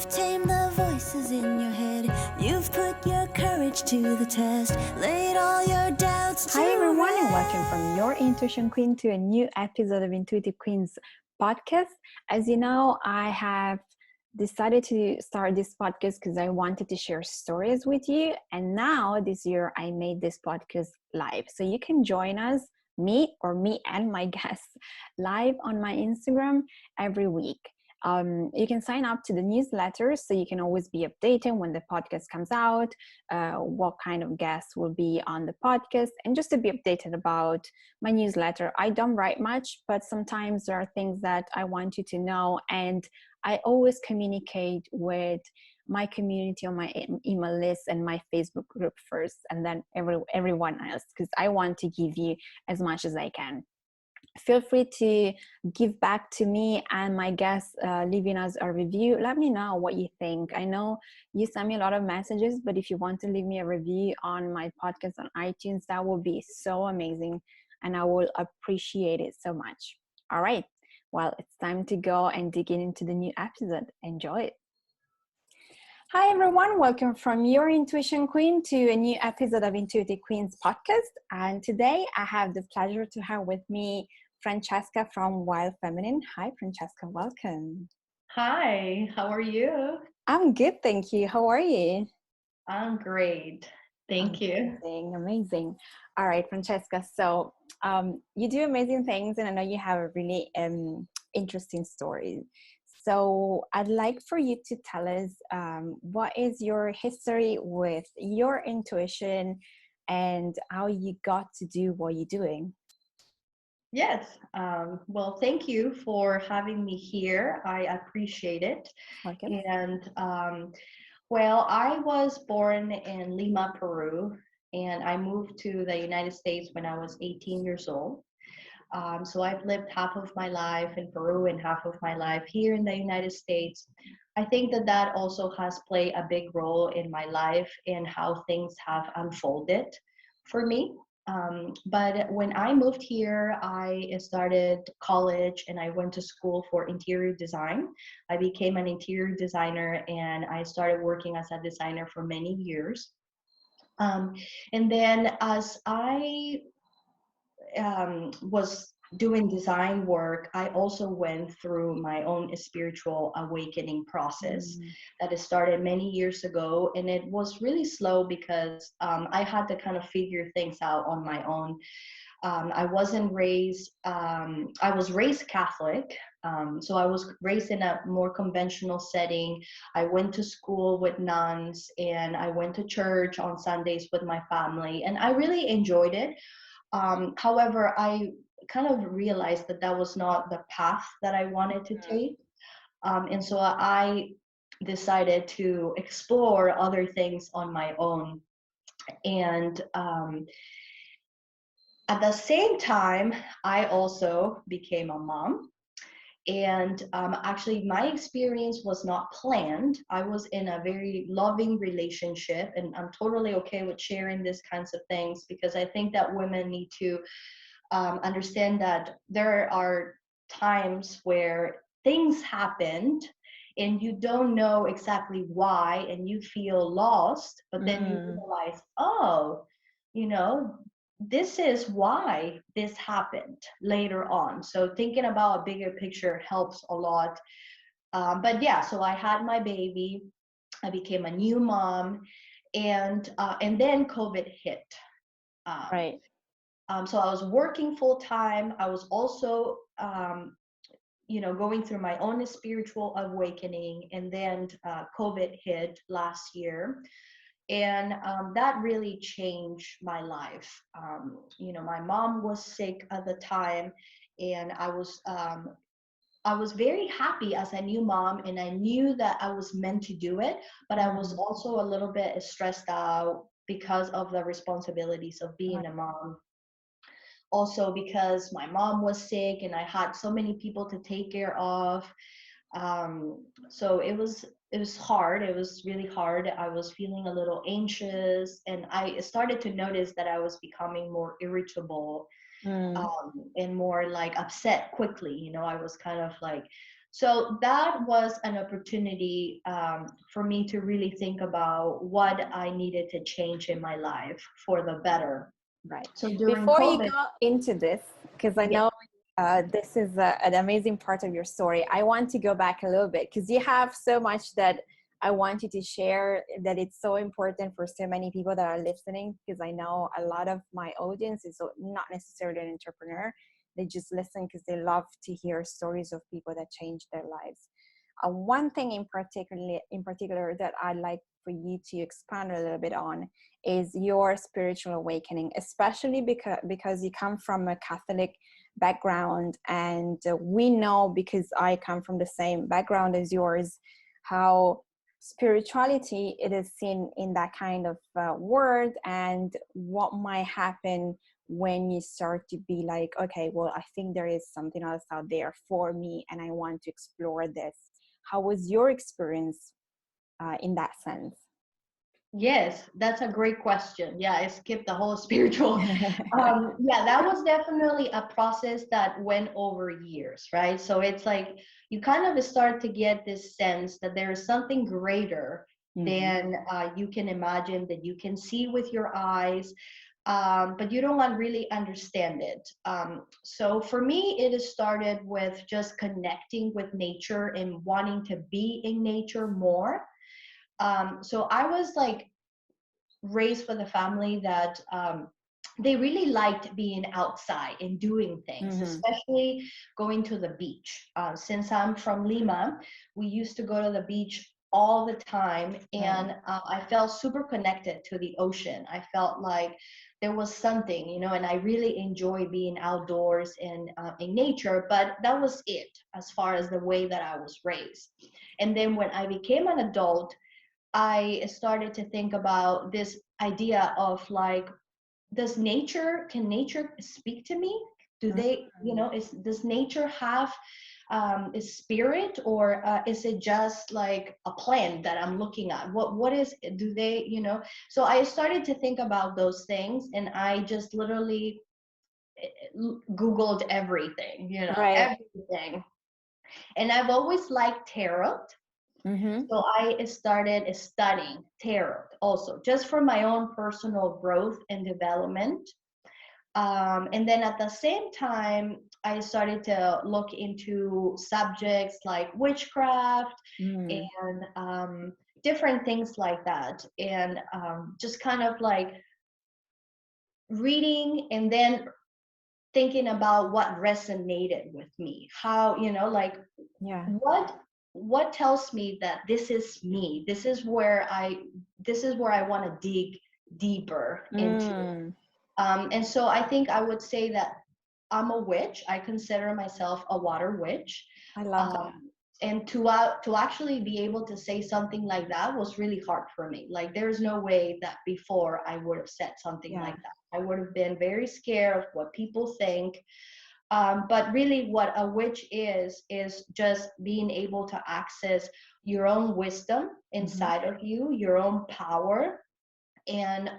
Tame the voices in your head. You've put your courage to the test. Laid all your doubts to Hi everyone, and welcome rest. from your Intuition Queen to a new episode of Intuitive Queens podcast. As you know, I have decided to start this podcast because I wanted to share stories with you. And now this year I made this podcast live. So you can join us, me and my guests, live on my Instagram every week. You can sign up to the newsletter so you can always be updated when the podcast comes out, what kind of guests will be on the podcast, and just to be updated about my newsletter. I don't write much, but sometimes there are things that I want you to know, and I always communicate with my community on my email list and my Facebook group first, and then everyone else, because I want to give you as much as I can. Feel free to give back to me and my guests, leaving us a review. Let me know what you think. I know you send me a lot of messages, but if you want to leave me a review on my podcast on iTunes, that will be so amazing and I will appreciate it so much. All right, well, it's time to go and dig into the new episode. Enjoy it. Hi everyone, welcome from your Intuition Queen to a new episode of Intuitive Queens podcast. And today I have the pleasure to have with me Franccesca from Wild Feminine. Hi Franccesca, welcome. Hi, how are you? I'm good, thank you. How are you? I'm great. Thank you. Amazing. All right, Franccesca. So you do amazing things, and I know you have a really interesting story. So I'd like for you to tell us what is your history with your intuition and how you got to do what you're doing. Yes. Well, thank you for having me here. I appreciate it. Welcome. And well, I was born in Lima, Peru, and I moved to the United States when I was 18 years old. So I've lived half of my life in Peru and half of my life here in the United States. I think that that also has played a big role in my life and how things have unfolded for me. But when I moved here, I started college and I went to school for interior design. I became an interior designer and I started working as a designer for many years. Um, and then as I was doing design work, I also went through my own spiritual awakening process that had started many years ago. And it was really slow because I had to kind of figure things out on my own. I wasn't raised, I was raised Catholic. So I was raised in a more conventional setting. I went to school with nuns and I went to church on Sundays with my family, and I really enjoyed it. However, I kind of realized that that was not the path that I wanted to take. And so I decided to explore other things on my own. And at the same time, I also became a mom. And actually, my experience was not planned. I was in a very loving relationship, and I'm totally okay with sharing these kinds of things because I think that women need to understand that there are times where things happened and you don't know exactly why and you feel lost, but then you realize, oh, you know, this is why this happened later on. So thinking about a bigger picture helps a lot. But yeah, so I had my baby, I became a new mom, and then COVID hit. Um, Right. so I was working full time. I was also, going through my own spiritual awakening, and then COVID hit last year, and that really changed my life. My mom was sick at the time, and I was very happy as a new mom, and I knew that I was meant to do it, but I was also a little bit stressed out because of the responsibilities of being a mom. Also because my mom was sick and I had so many people to take care of. So it was hard. It was really hard. I was feeling a little anxious, and I started to notice that I was becoming more irritable, and more like upset quickly. I was kind of like So that was an opportunity for me to really think about what I needed to change in my life for the better. Right. So during Before you COVID, go into this, because I yeah, know this is an amazing part of your story, I want to go back a little bit because you have so much that I want you to share, that it's so important for so many people that are listening, because I know a lot of my audience is not necessarily an entrepreneur. They just listen because they love to hear stories of people that changed their lives. One thing in particular that I'd like for you to expand a little bit on is your spiritual awakening, especially because you come from a Catholic background, and we know, because I come from the same background as yours, how spirituality it is seen in that kind of word, and what might happen when you start to be like, okay, well, I think there is something else out there for me and I want to explore this. How was your experience in that sense? yes, that's a great question. Yeah, I skipped the whole spiritual. Yeah, that was definitely a process that went over years, right? So it's like you kind of start to get this sense that there is something greater than you can imagine, that you can see with your eyes, but you don't really understand it. So for me, it has started with just connecting with nature and wanting to be in nature more. So I was like raised with a family that they really liked being outside and doing things, especially going to the beach. Since I'm from Lima, we used to go to the beach all the time, and I felt super connected to the ocean. I felt like there was something, you know, and I really enjoy being outdoors and in nature, but that was it as far as the way that I was raised. And then when I became an adult, I started to think about this idea of like, can nature speak to me? Do they, you know, does nature have a spirit, or is it just like a plant that I'm looking at? What is, do they, you know? So I started to think about those things, and I just literally Googled everything, you know, Right. everything. And I've always liked tarot. So I started studying tarot also, just for my own personal growth and development. And then at the same time, I started to look into subjects like witchcraft and different things like that. And just kind of like reading and then thinking about what resonated with me, how, you know, like Yeah. what tells me that this is me, this is where I want to dig deeper into. And so I think I would say that I'm a witch. I consider myself a water witch. I love that. And to actually be able to say something like that was really hard for me. Like there's no way that before I would have said something like that. I would have been very scared of what people think. But really what a witch is just being able to access your own wisdom inside of you, your own power. And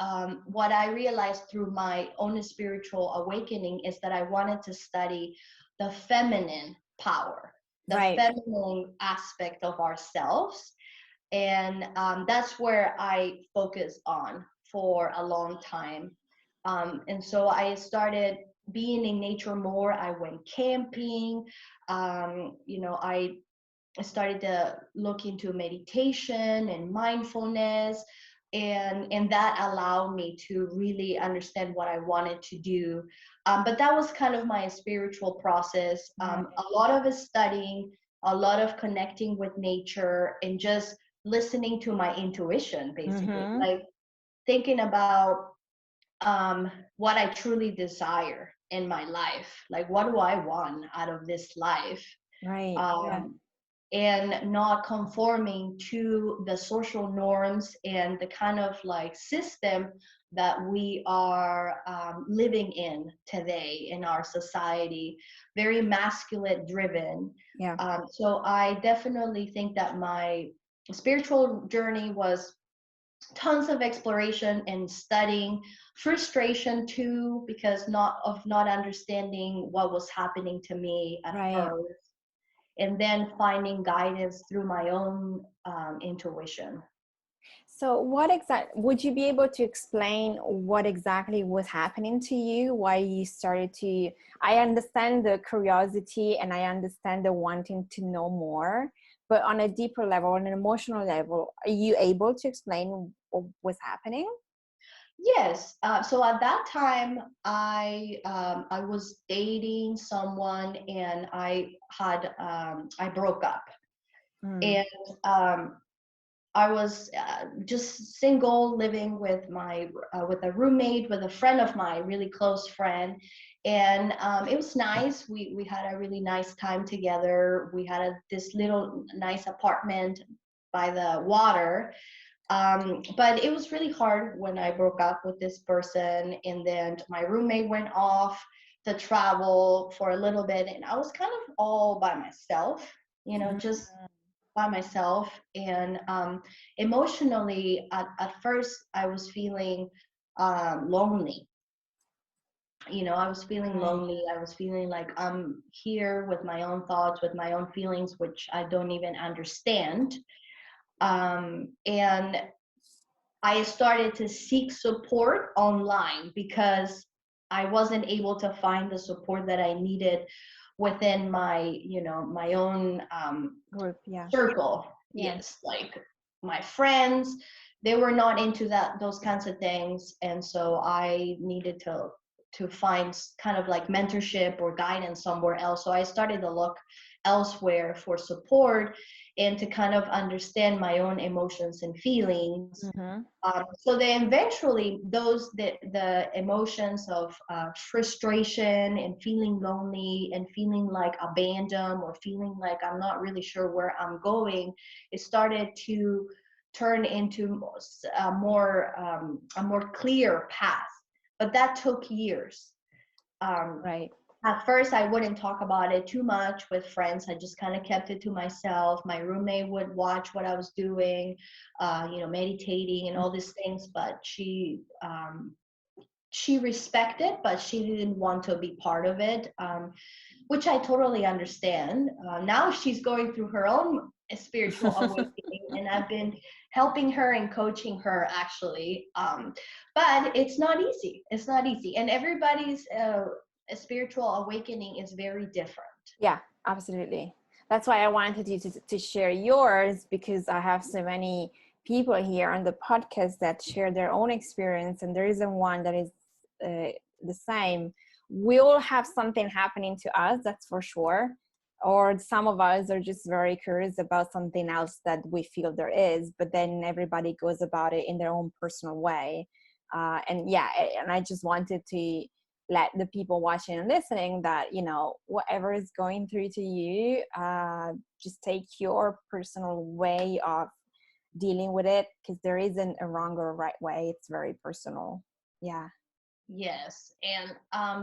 what I realized through my own spiritual awakening is that I wanted to study the feminine power, the feminine aspect of ourselves. And that's where I focused on for a long time. And so I started being in nature more. I went camping. You know, I started to look into meditation and mindfulness, and that allowed me to really understand what I wanted to do. But that was kind of my spiritual process. A lot of studying, a lot of connecting with nature, and just listening to my intuition, basically, like thinking about what I truly desire in my life. Like, what do I want out of this life? Right. And not conforming to the social norms and the kind of like system that we are living in today in our society, very masculine driven. So I definitely think that my spiritual journey was tons of exploration and studying, frustration too, because not understanding what was happening to me at first. and then finding guidance through my own intuition. So what exactly, would you be able to explain what exactly was happening to you? Why you started to, I understand the curiosity and I understand the wanting to know more, but on a deeper level, on an emotional level, are you able to explain what was happening? Yes. So at that time, I was dating someone, and I broke up, Mm. and I was just single, living with with a roommate, with a friend of mine, really close friend, and it was nice. We had a really nice time together. We had this little nice apartment by the water, but it was really hard when I broke up with this person, and then my roommate went off to travel for a little bit, and I was kind of all by myself, just by myself. And emotionally, at first, I was feeling lonely. I was feeling Right. lonely. I was feeling like I'm here with my own thoughts, with my own feelings, which I don't even understand. And I started to seek support online because I wasn't able to find the support that I needed within my own Group, yeah. circle. Yeah. Yes, like my friends, they were not into those kinds of things, and so I needed to find kind of like mentorship or guidance somewhere else. So I started to look elsewhere for support and to kind of understand my own emotions and feelings. Mm-hmm. So then eventually the emotions of frustration and feeling lonely and feeling like abandoned or feeling like I'm not really sure where I'm going, it started to turn into a more clear path. But that took years. Um, Right. at first, I wouldn't talk about it too much with friends. I just kind of kept it to myself. My roommate would watch what I was doing, meditating and all these things, but she respected, but she didn't want to be part of it, which I totally understand. Now she's going through her own spiritual awakening, and I've been helping her and coaching her actually. But it's not easy. It's not easy, and everybody's spiritual awakening is very different. Yeah, absolutely. That's why I wanted you to share yours, because I have so many people here on the podcast that share their own experience, and there isn't one that is the same. We all have something happening to us, that's for sure. Or some of us are just very curious about something else that we feel there is, but then everybody goes about it in their own personal way. And yeah, and I just wanted to let the people watching and listening that, whatever is going through to you, just take your personal way of dealing with it, because there isn't a wrong or a right way. It's very personal. Yeah. Yes, and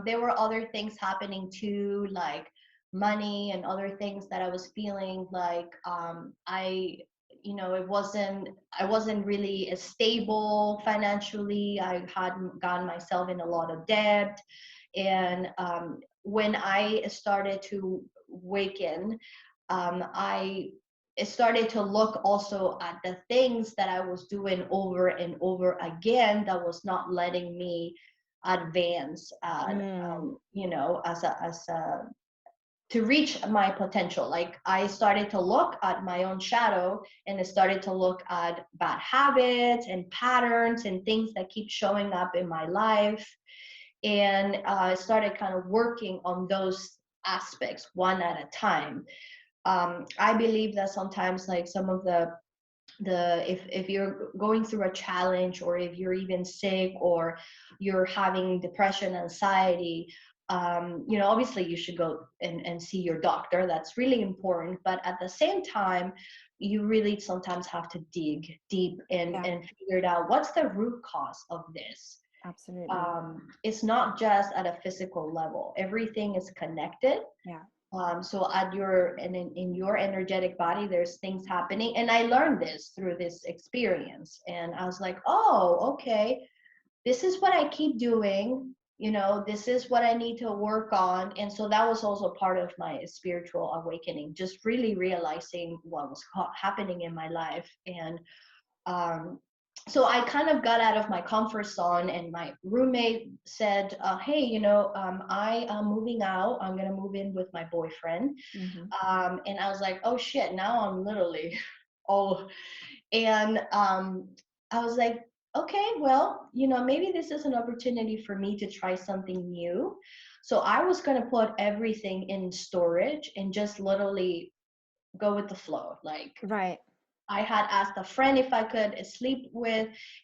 there were other things happening too, like money and other things that I was feeling like I wasn't really stable financially. I had gotten myself in a lot of debt, and when I started to waken, I started to look also at the things that I was doing over and over again that was not letting me advance as a to reach my potential. Like I started to look at my own shadow, and I started to look at bad habits and patterns and things that keep showing up in my life, and I started kind of working on those aspects one at a time. I believe that sometimes, like some of if you're going through a challenge, or if you're even sick, or you're having depression, anxiety, obviously you should go and see your doctor. That's really important. But at the same time, you really sometimes have to dig deep and Yeah, figure it out, what's the root cause of this. absolutely. It's not just at a physical level, everything is connected. Yeah. So at in your energetic body, there's things happening. And I learned this through this experience. And I was like, oh, okay, this is what I keep doing. this is what I need to work on. And so that was also part of my spiritual awakening, just really realizing what was happening in my life. And um, so I kind of got out of my comfort zone, and my roommate said, hey, I am moving out. I'm going to move in with my boyfriend. And I was like, oh shit, now I'm literally all, and I was like, okay, well, maybe this is an opportunity for me to try something new. So I was going to put everything in storage and just literally go with the flow. Like, Right. I had asked a friend if I could sleep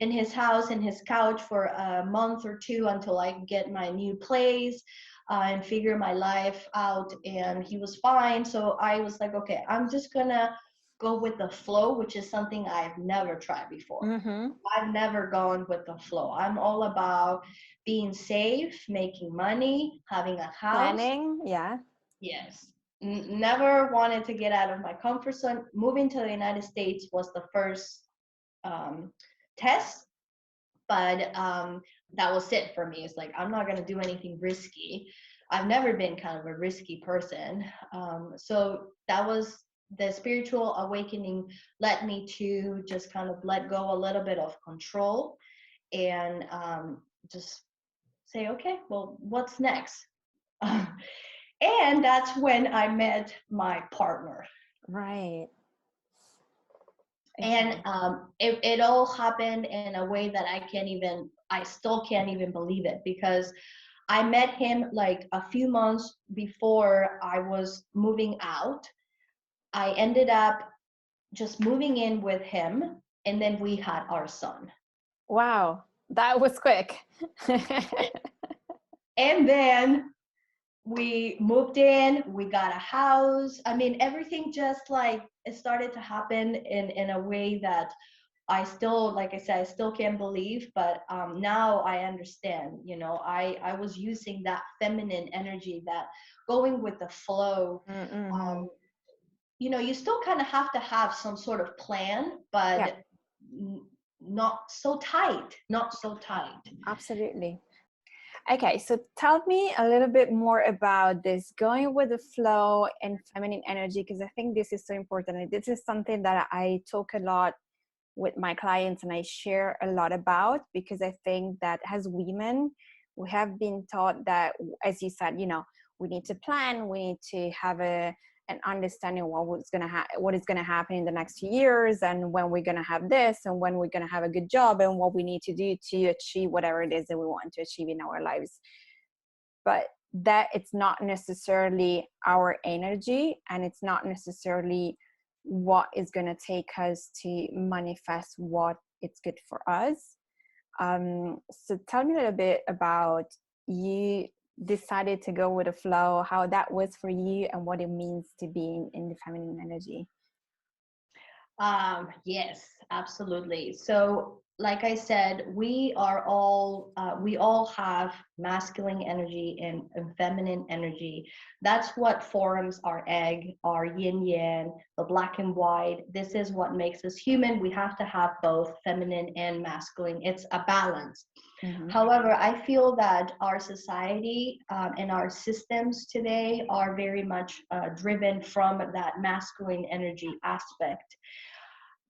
in his house, in his couch for a month or two until I get my new place and figure my life out. And he was fine. So I was like, okay, I'm just gonna go with the flow, which is something I've never tried before. I've never gone with the flow. I'm all about being safe, making money, having a house. Planning, yeah. Yes. Never wanted to get out of my comfort zone. Moving to the United States was the first test, but that was it for me. It's like, I'm not going to do anything risky. I've never been kind of a risky person. So that was the spiritual awakening, led me to just kind of let go a little bit of control and just say, okay, well, what's next? And that's when I met my partner. Right. And it all happened in a way that I still can't even believe it, because I met him like a few months before I was moving out. I ended up just moving in with him, and then we had our son. Wow, that was quick. And then we moved in, we got a house. I mean, everything just like it started to happen in a way that I still, like I said, I still can't believe, but now I understand. I was using that feminine energy, that going with the flow. You still kind of have to have some sort of plan, but not so tight, not so tight. Absolutely. Okay, so tell me a little bit more about this going with the flow and feminine energy, because I think this is so important. And this is something that I talk a lot with my clients and I share a lot about, because I think that as women, we have been taught that, as you said, we need to plan, we need to have an understanding what is going to happen in the next few years, and when we're going to have this, and when we're going to have a good job, and what we need to do to achieve whatever it is that we want to achieve in our lives. But that it's not necessarily our energy, and it's not necessarily what is going to take us to manifest what it's good for us. So tell me a little bit about you decided to go with the flow, how that was for you, and what it means to be in the feminine energy. Yes, absolutely. So, like I said, we all have masculine energy and feminine energy. That's what forms our egg, our yin yang, the black and white. This is what makes us human. We have to have both feminine and masculine. It's a balance. However, I feel that our society and our systems today are very much driven from that masculine energy aspect.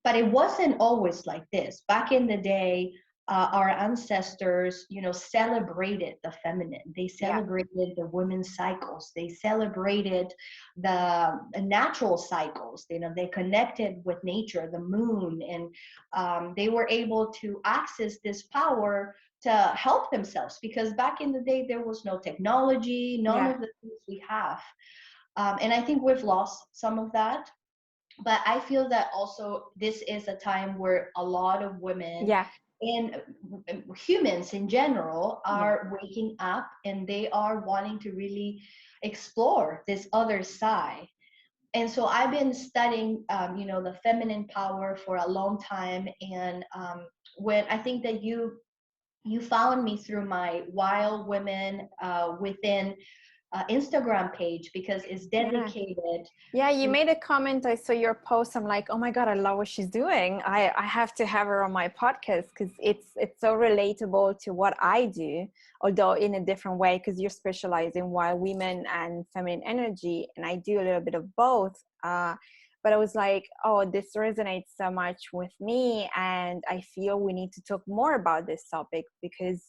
But it wasn't always like this. Back in the day, our ancestors, celebrated the feminine. They celebrated the women's cycles. They celebrated the natural cycles. They connected with nature, the moon, and they were able to access this power to help themselves, because back in the day, there was no technology, none of the things we have. And I think we've lost some of that. But I feel that also this is a time where a lot of women and humans in general are waking up, and they are wanting to really explore this other side. And so I've been studying, the feminine power for a long time. And when I think that you found me through my Wild Women Within Instagram page, because it's dedicated. Yeah, you made a comment. I saw your post. I'm like, oh my God, I love what she's doing. I have to have her on my podcast because it's so relatable to what I do, although in a different way, because you're specializing while women and feminine energy, and I do a little bit of both. But I was like, oh, this resonates so much with me, and I feel we need to talk more about this topic because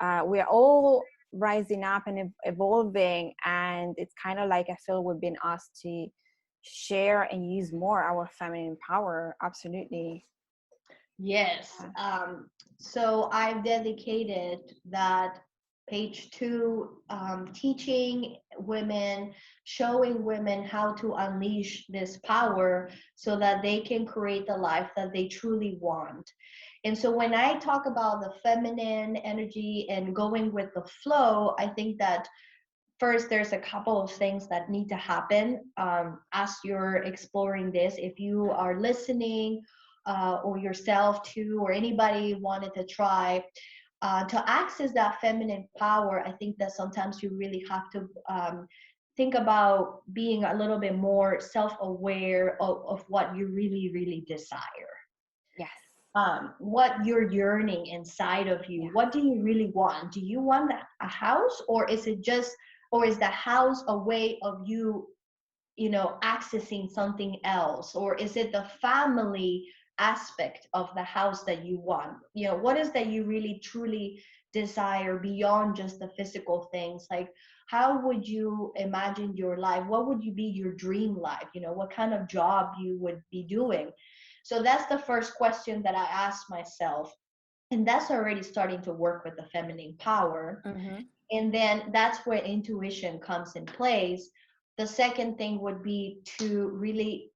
we're all rising up and evolving, and it's kind of like I feel we've been asked to share and use more our feminine power. Absolutely. Yes. So I've dedicated that page to teaching women, showing women how to unleash this power so that they can create the life that they truly want. And so when I talk about the feminine energy and going with the flow, I think that first there's a couple of things that need to happen as you're exploring this. If you are listening, or yourself too, or anybody wanted to try to access that feminine power, I think that sometimes you really have to think about being a little bit more self-aware of what you really, really desire. Yes. What you're yearning inside of you. What do you really want? Do you want a house, or is it just, or is the house a way of you, accessing something else? Or is it the family aspect of the house that you want? What is that you really truly desire beyond just the physical things? Like, how would you imagine your life? What would you be your dream life? What kind of job you would be doing? So that's the first question that I asked myself. And that's already starting to work with the feminine power. Mm-hmm. And then that's where intuition comes in place. The second thing would be to really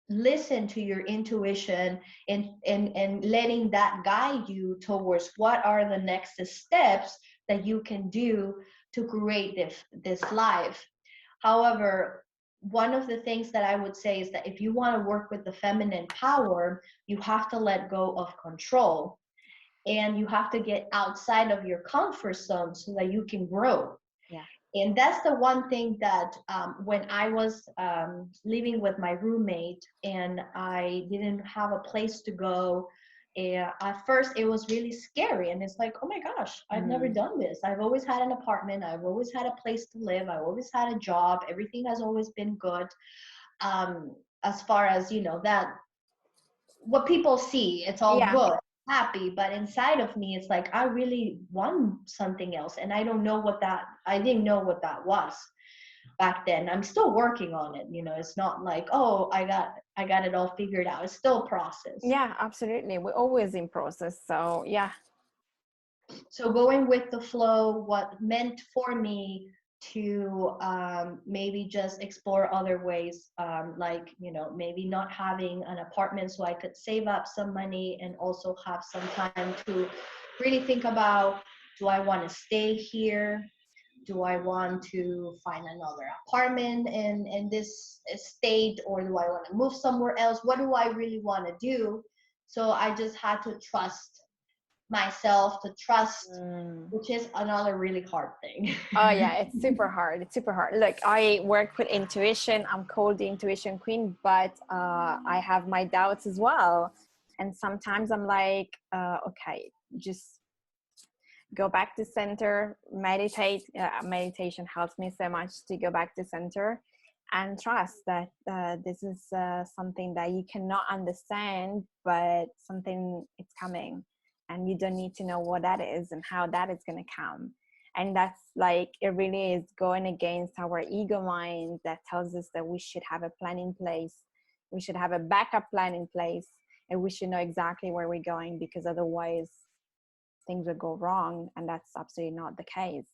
listen to your intuition and letting that guide you towards what are the next steps that you can do to create this life. However, one of the things that I would say is that if you want to work with the feminine power, you have to let go of control, and you have to get outside of your comfort zone so that you can grow. Yeah. And that's the one thing that when I was living with my roommate and I didn't have a place to go, at first it was really scary. And it's like, oh my gosh, I've never done this. I've always had an apartment. I've always had a place to live. I've always had a job. Everything has always been good. As far as, that what people see, it's all good, happy, but inside of me it's like I really want something else, and I didn't know what that was back then. I'm still working on it. It's not like, oh, I got it all figured out. It's still a process. Yeah, absolutely. We're always in process. So yeah. So going with the flow, what meant for me to maybe just explore other ways, like, maybe not having an apartment so I could save up some money and also have some time to really think about, do I want to stay here? Do I want to find another apartment in this state, or do I want to move somewhere else? What do I really want to do? So I just had to trust myself, to trust, which is another really hard thing. Oh yeah, it's super hard. It's super hard. Look, I work with intuition. I'm called the intuition queen, but I have my doubts as well. And sometimes I'm like, okay, just go back to center, meditate. Meditation helps me so much to go back to center and trust that this is something that you cannot understand, but something it's coming, and you don't need to know what that is and how that is going to come. And that's like, it really is going against our ego mind that tells us that we should have a plan in place, we should have a backup plan in place, and we should know exactly where we're going, because otherwise things will go wrong. And that's absolutely not the case.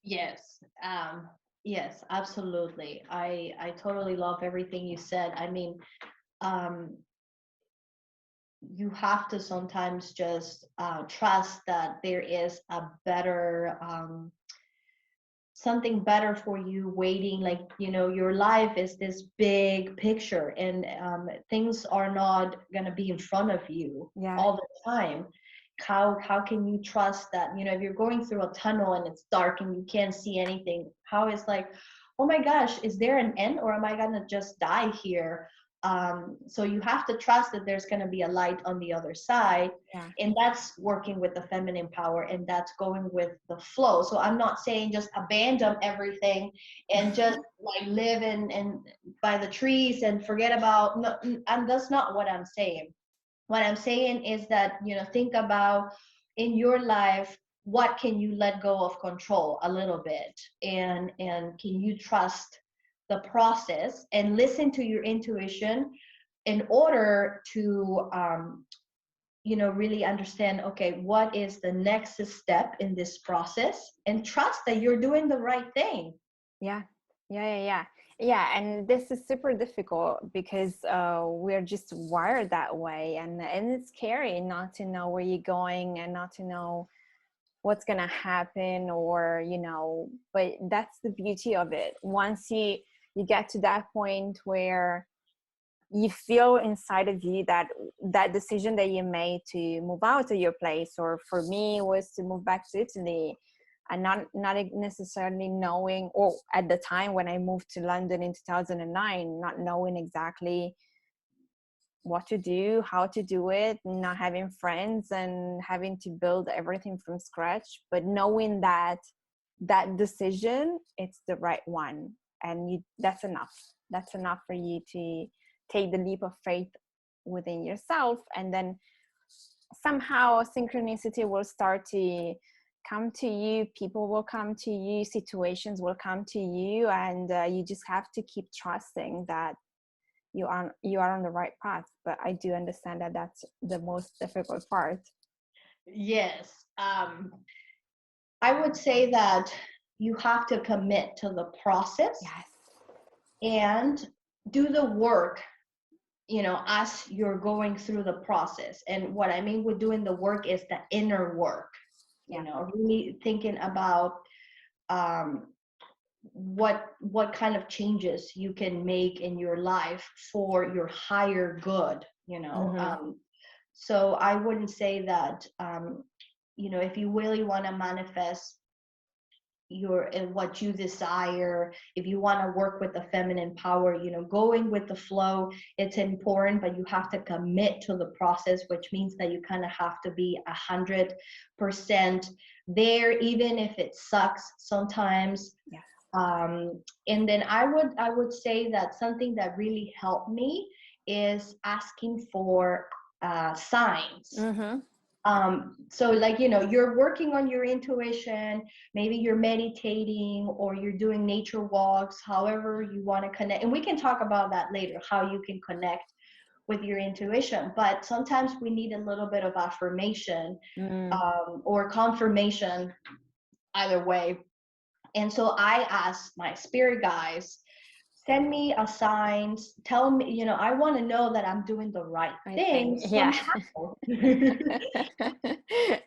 Yes. Yes, absolutely. I totally love everything you said. I mean, you have to sometimes just trust that there is a better, something better for you waiting. Like, your life is this big picture, and things are not going to be in front of you all the time. how can you trust that, you know, if you're going through a tunnel and it's dark and you can't see anything, how is like, oh my gosh, is there an end, or am I gonna just die here? So you have to trust that there's going to be a light on the other side. Yeah. And that's working with the feminine power, and that's going with the flow. So I'm not saying just abandon everything and just like live in by the trees and forget about, no, and that's not what I'm saying. What I'm saying is that, you know, think about in your life, what can you let go of control a little bit, and can you trust the process and listen to your intuition in order to you know, really understand, okay, what is the next step in this process, and trust that you're doing the right thing. Yeah, and this is super difficult because we're just wired that way, and it's scary not to know where you're going and not to know what's gonna happen, or you know, but that's the beauty of it. Once you get to that point where you feel inside of you that that decision that you made to move out of your place, or for me was to move back to Italy, and not necessarily knowing, or at the time when I moved to London in 2009, not knowing exactly what to do, how to do it, not having friends and having to build everything from scratch, but knowing that that decision, it's the right one, and you, that's enough for you to take the leap of faith within yourself. And then somehow synchronicity will start to come to you, people will come to you, situations will come to you, and you just have to keep trusting that you are on the right path. But I do understand that that's the most difficult part. Yes. I would say that you have to commit to the process. Yes. And do the work, you know, as you're going through the process. And what I mean with doing the work is the inner work, you know, really thinking about what kind of changes you can make in your life for your higher good, you know. So I wouldn't say that you know, if you really want to manifest your what you desire, if you want to work with the feminine power, you know, going with the flow, it's important, but you have to commit to the process, which means that you kind of have to be 100% there, even if it sucks sometimes. And then I would say that something that really helped me is asking for signs. So like, you know, you're working on your intuition, maybe you're meditating or you're doing nature walks, however you want to connect. And we can talk about that later, how you can connect with your intuition. But sometimes we need a little bit of affirmation or confirmation, either way. And so I asked my spirit guides, send me a sign, tell me, you know, I want to know that I'm doing the right thing somehow.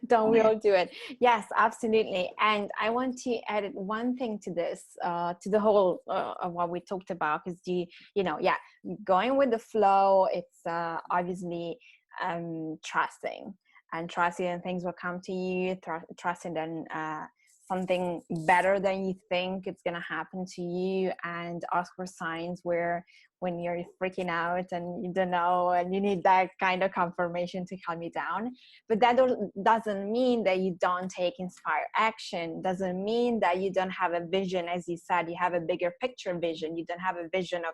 Don't we all do it? Yes, absolutely. And I want to add one thing to this, to the whole of what we talked about, because going with the flow, it's obviously trusting, and trusting and things will come to you, trusting that something better than you think it's going to happen to you, and ask for signs where when you're freaking out and you don't know and you need that kind of confirmation to calm you down. But that doesn't mean that you don't take inspired action, doesn't mean that you don't have a vision. As you said, you have a bigger picture vision, you don't have a vision of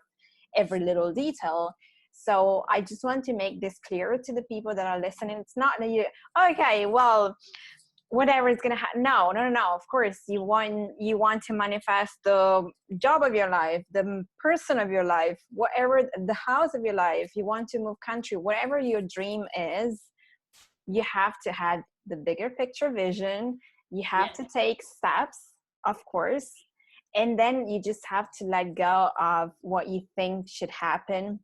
every little detail. So I just want to make this clear to the people that are listening. It's not that you, okay, well, whatever is going to happen. No. Of course, you want to manifest the job of your life, the person of your life, whatever, the house of your life. You want to move country, whatever your dream is, you have to have the bigger picture vision. You have to take steps, of course. And then you just have to let go of what you think should happen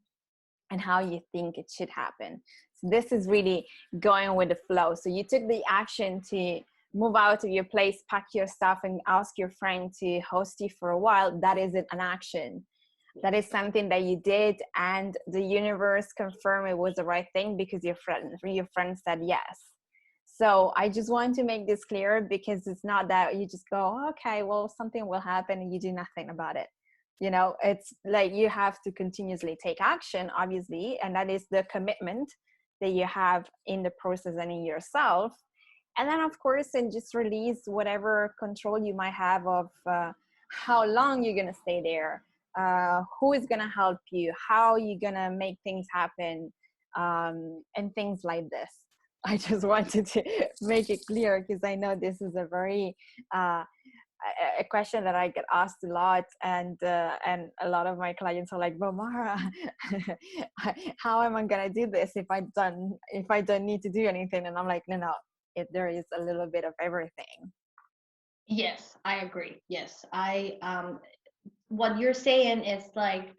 and how you think it should happen. So this is really going with the flow. So you took the action to move out of your place, pack your stuff, and ask your friend to host you for a while. That isn't an action. That is something that you did, and the universe confirmed it was the right thing because your friend said yes. So I just want to make this clear, because it's not that you just go, okay, well, something will happen and you do nothing about it. You know, it's like you have to continuously take action, obviously, and that is the commitment that you have in the process and in yourself. And then, of course, and just release whatever control you might have of how long you're going to stay there, who is going to help you, how you're going to make things happen, and things like this. I just wanted to make it clear, because I know this is a very a question that I get asked a lot, and a lot of my clients are like, "But Mara, how am I gonna do this if I don't need to do anything?" And I'm like, no, there is a little bit of everything. Yes, I agree. Yes, what you're saying is like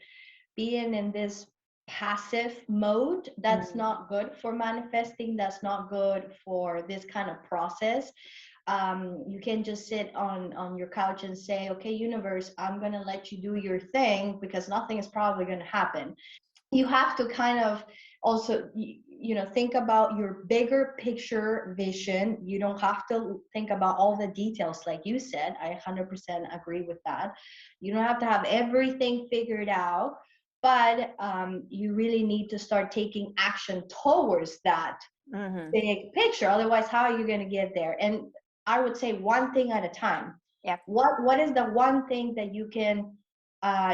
being in this passive mode. That's not good for manifesting. That's not good for this kind of process. You can just sit on your couch and say, okay, universe, I'm going to let you do your thing, because nothing is probably going to happen. You have to kind of also, think about your bigger picture vision. You don't have to think about all the details, like you said. I 100% agree with that. You don't have to have everything figured out, but you really need to start taking action towards that big picture. Otherwise, how are you going to get there? And I would say one thing at a time. Yeah. What is the one thing that you can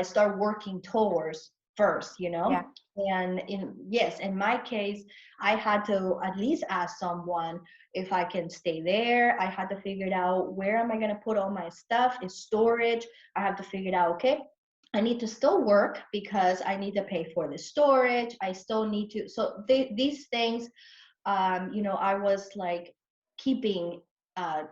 start working towards first? Yeah. And in my case, I had to at least ask someone if I can stay there. I had to figure it out, where am I going to put all my stuff? Is storage? I have to figure it out. Okay, I need to still work because I need to pay for the storage. I still need to. So these things, I was like keeping I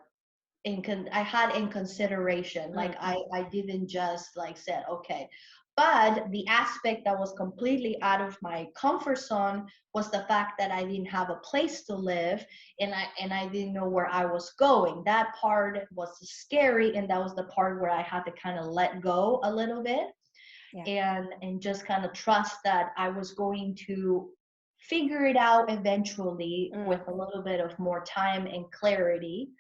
had in consideration. Like I didn't just like said okay. But the aspect that was completely out of my comfort zone was the fact that I didn't have a place to live, and I didn't know where I was going. That part was scary, and that was the part where I had to kind of let go a little bit. Yeah. And just kind of trust that I was going to figure it out eventually with a little bit of more time and clarity.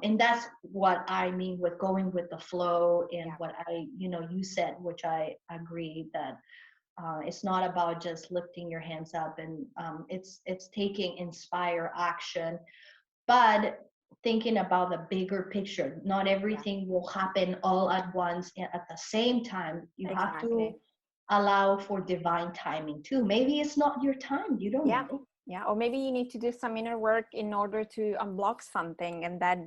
And that's what I mean with going with the flow, and what you said, which I agree, that it's not about just lifting your hands up, and it's taking inspire action, but thinking about the bigger picture. Not everything will happen all at once and at the same time. You have to allow for divine timing too. Maybe it's not your time. You don't know. Yeah, or maybe you need to do some inner work in order to unblock something, and that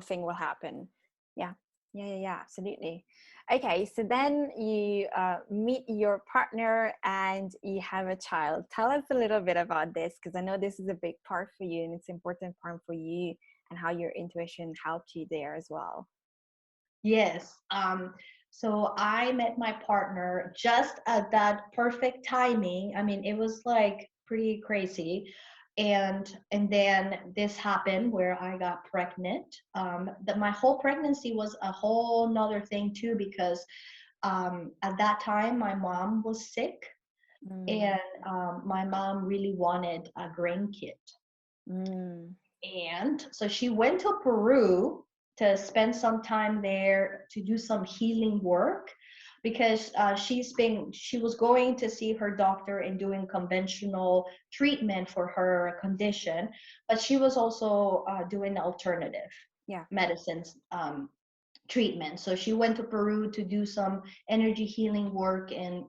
thing will happen. Yeah, absolutely. Okay, so then you meet your partner and you have a child. Tell us a little bit about this, because I know this is a big part for you, and it's an important part for you, and how your intuition helped you there as well. Yes. So I met my partner just at that perfect timing. I mean, it was like pretty crazy. And then this happened where I got pregnant. My whole pregnancy was a whole nother thing too, because at that time my mom was sick, and my mom really wanted a grandkid. And so she went to Peru to spend some time there to do some healing work, because she was going to see her doctor and doing conventional treatment for her condition, but she was also doing alternative medicines treatment. So she went to Peru to do some energy healing work, and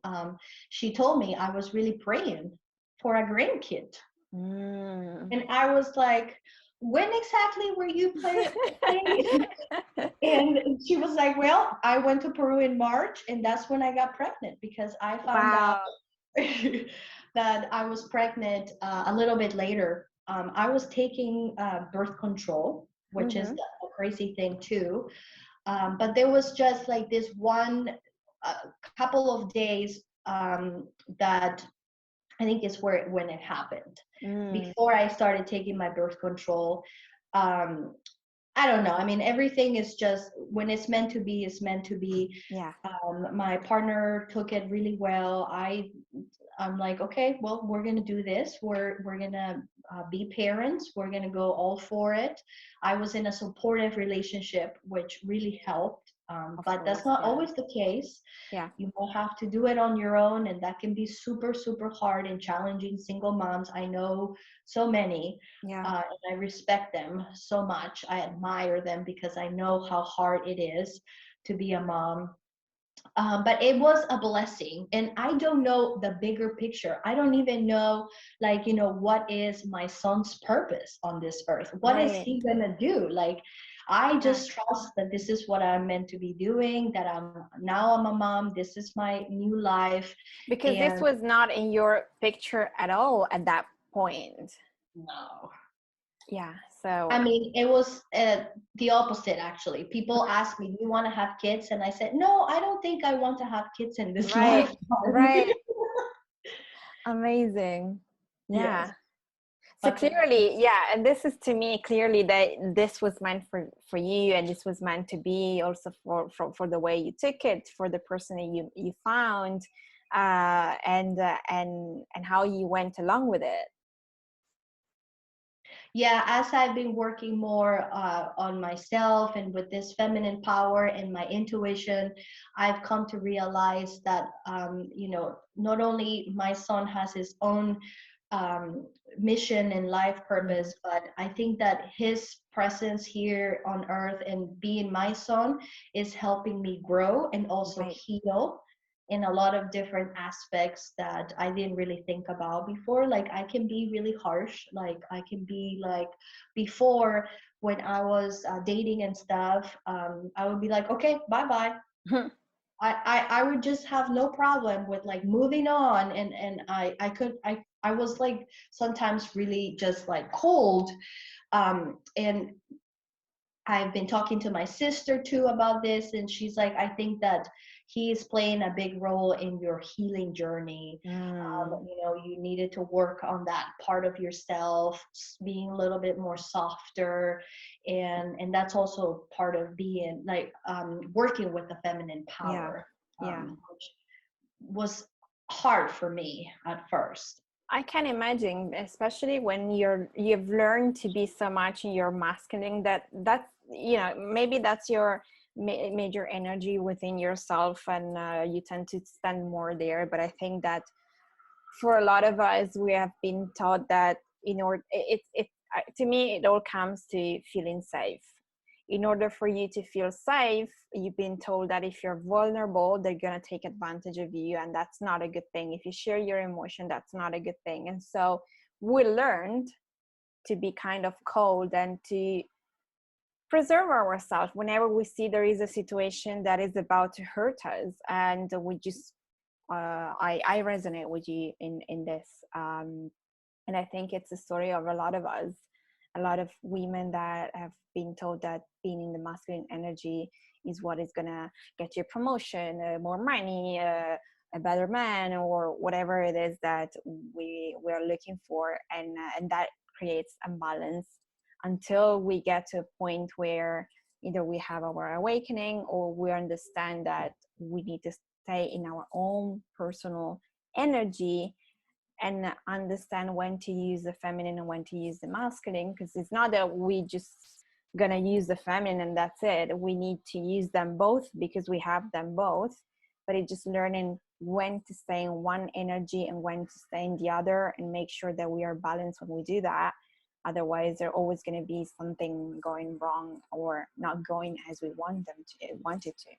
she told me I was really praying for a grandkid. And I was like, when exactly were you playing? And she was like, well, I went to Peru in March, and that's when I got pregnant, because I found out that I was pregnant a little bit later. I was taking birth control, which is a crazy thing too. But there was just like this one couple of days that I think is when it happened. Before I started taking my birth control, I don't know. I mean, everything is just, when it's meant to be, it's meant to be. Yeah. My partner took it really well. I'm like, okay, well, we're gonna do this. We're gonna be parents. We're going to go all for it. I was in a supportive relationship, which really helped. Of But that's course, not yeah. always the case. Yeah. You will have to do it on your own, and that can be super, super hard and challenging. Single moms, I know so many, Yeah. and I respect them so much. I admire them because I know how hard it is to be a mom. But it was a blessing, and I don't know the bigger picture. I don't even know, like, what is my son's purpose on this earth? What is Right. he gonna do? Like, I Yeah. just trust that this is what I'm meant to be doing, that I'm a mom, this is my new life. Because this And was not in your picture at all at that point. no, Yeah. So I mean, it was the opposite, actually. People ask me, do you want to have kids? And I said, no, I don't think I want to have kids in this right. lifetime. Right. Amazing. Yes. Yeah. So But clearly, yeah, and this is to me clearly that this was meant for you, and this was meant to be also for the way you took it, for the person that you found, and how you went along with it. yeah, as I've been working more on myself and with this feminine power and my intuition, I've come to realize that, not only my son has his own um, mission and life purpose, but I think that his presence here on earth and being my son is helping me grow and also Right. heal in a lot of different aspects that I didn't really think about before. Like, I can be really harsh. Like, I can be like, before, when I was dating and stuff, I would be like, okay, bye bye. I would just have no problem with like moving on, and I was like sometimes really just like cold. And I've been talking to my sister too about this, and she's like, I think that he is playing a big role in your healing journey. You needed to work on that part of yourself, being a little bit more softer, and that's also part of being like working with the feminine Yeah. power, Yeah. which was hard for me at first. I can imagine, especially when you've learned to be so much in your masculine, that's maybe that's your major energy within yourself, and you tend to stand more there. But I think that for a lot of us, we have been taught that in order to me it all comes to feeling safe. In order for you to feel safe, you've been told that if you're vulnerable, they're going to take advantage of you, and that's not a good thing. If you share your emotion, that's not a good thing. And so we learned to be kind of cold and to preserve ourselves whenever we see there is a situation that is about to hurt us, and we just I resonate with you in this, and I think it's a story of a lot of us, a lot of women that have been told that being in the masculine energy is what is gonna get you a promotion, more money, a better man, or whatever it is that we're looking for, and that creates imbalance until we get to a point where either we have our awakening or we understand that we need to stay in our own personal energy and understand when to use the feminine and when to use the masculine, because it's not that we just gonna use the feminine and that's it. We need to use them both because we have them both, but it's just learning when to stay in one energy and when to stay in the other, and make sure that we are balanced when we do that. Otherwise there's always going to be something going wrong or not going as we want it to.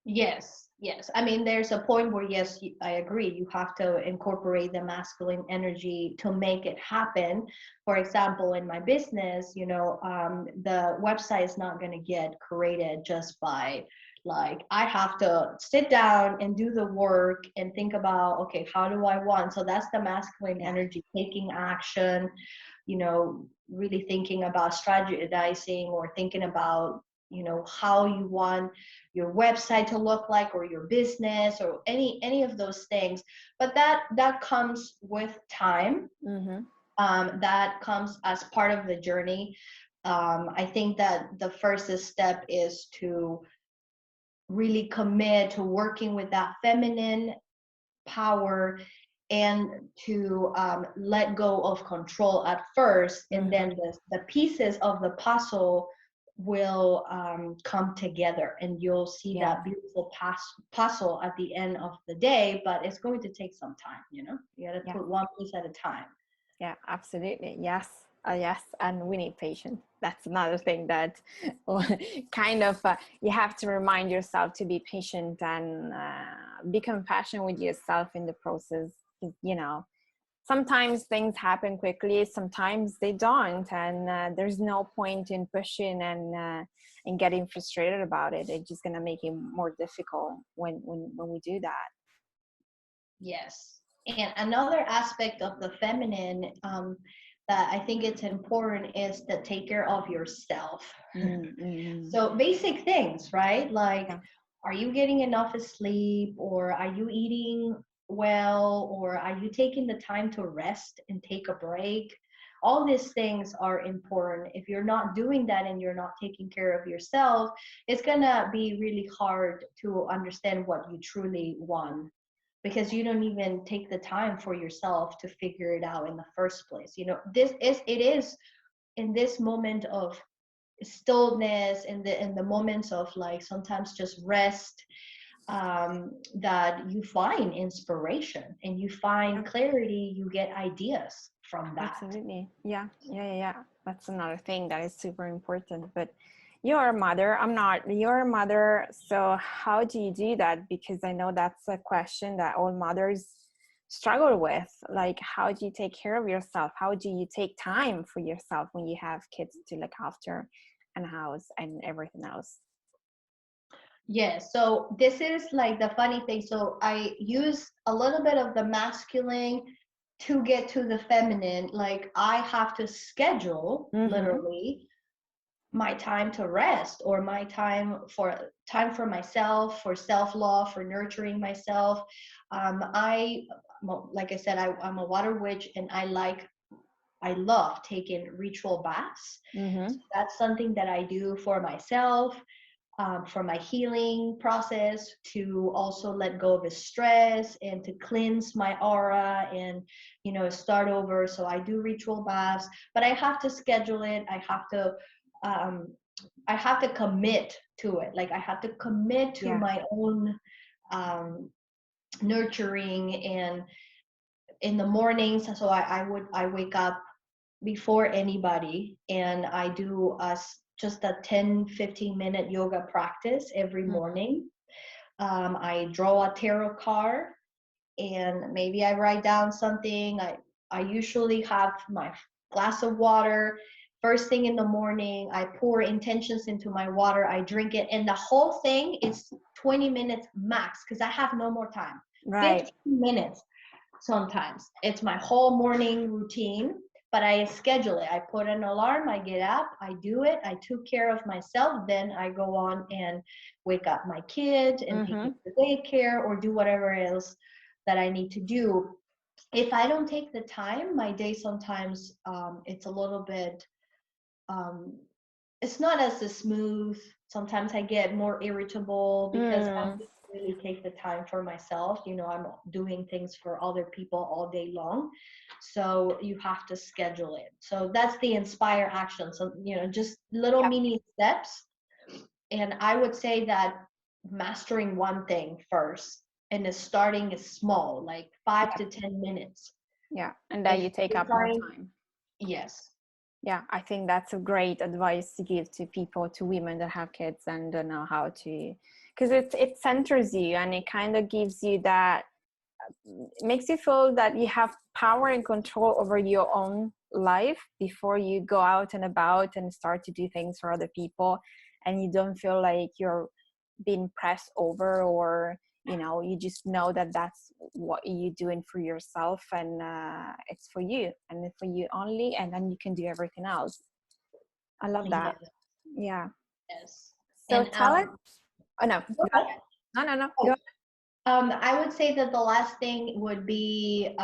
Yes, yes. I mean, there's a point where, yes, I agree. You have to incorporate the masculine energy to make it happen. For example, in my business, the website is not going to get created just by, like, I have to sit down and do the work and think about, okay, how do I want? So that's the masculine energy, taking action, really thinking about strategizing or thinking about, how you want your website to look like, or your business, or any of those things. But that comes with time. Mm-hmm. That comes as part of the journey. I think that the first step is to really commit to working with that feminine power and to let go of control at first, and then the pieces of the puzzle will come together, and you'll see that beautiful puzzle at the end of the day. But it's going to take some time, you know. You got to put one piece at a time. Yeah, absolutely. Yes. Yes, and we need patience. That's another thing that kind of you have to remind yourself to be patient and be compassionate with yourself in the process. You know, sometimes things happen quickly, sometimes they don't, and there's no point in pushing and getting frustrated about it. It's just gonna make it more difficult when we do that. Yes. And another aspect of the feminine that I think it's important is to take care of yourself. So basic things, right? Like, are you getting enough sleep, or are you eating well, or are you taking the time to rest and take a break? All these things are important. If you're not doing that and you're not taking care of yourself, it's gonna be really hard to understand what you truly want, because you don't even take the time for yourself to figure it out in the first place. You know, it is in this moment of stillness, in the moments of like sometimes just rest, that you find inspiration and you find clarity, you get ideas from that. Absolutely. Yeah. That's another thing that is super important. But you're a mother, I'm not. You're a mother, so how do you do that? Because I know that's a question that all mothers struggle with. Like, how do you take care of yourself? How do you take time for yourself when you have kids to look after and house and everything else? Yes, so this is like the funny thing. So I use a little bit of the masculine to get to the feminine. Like, I have to schedule literally my time to rest, or my time for myself, for self-love, for nurturing myself. Like I said, I'm a water witch, and I love taking ritual baths. So that's something that I do for myself, for my healing process, to also let go of the stress and to cleanse my aura and, you know, start over. So I do ritual baths, but I have to schedule it. I have to commit to it. Like, I have to commit to my own nurturing. And in the mornings, so I wake up before anybody, and I do just a 10-15 minute yoga practice every morning. I draw a tarot card, and maybe I write down something. I usually have my glass of water. First thing in the morning, I pour intentions into my water, I drink it, and the whole thing is 20 minutes max, because I have no more time. Right. 15 minutes sometimes. It's my whole morning routine, but I schedule it. I put an alarm, I get up, I do it, I took care of myself, then I go on and wake up my kid and take it to daycare, or do whatever else that I need to do. If I don't take the time, my day sometimes it's a little bit it's not as smooth. Sometimes I get more irritable because I don't really take the time for myself. You know, I'm doing things for other people all day long. So you have to schedule it. So that's the inspire action. So, you know, just little mini steps. And I would say that mastering one thing first, and is starting is small, like 5 to 10 minutes. Yeah. And then you take up more time. Yes. Yeah, I think that's a great advice to give to people, to women that have kids and don't know how to, because it centers you, and it kind of gives you that, makes you feel that you have power and control over your own life before you go out and about and start to do things for other people, and you don't feel like you're being pressed over, or you know, you just know that that's what you're doing for yourself, and it's for you and for you only, and then you can do everything else. I love that. Yeah. Yes. So And tell us. Oh no. No. Go. I would say that the last thing would be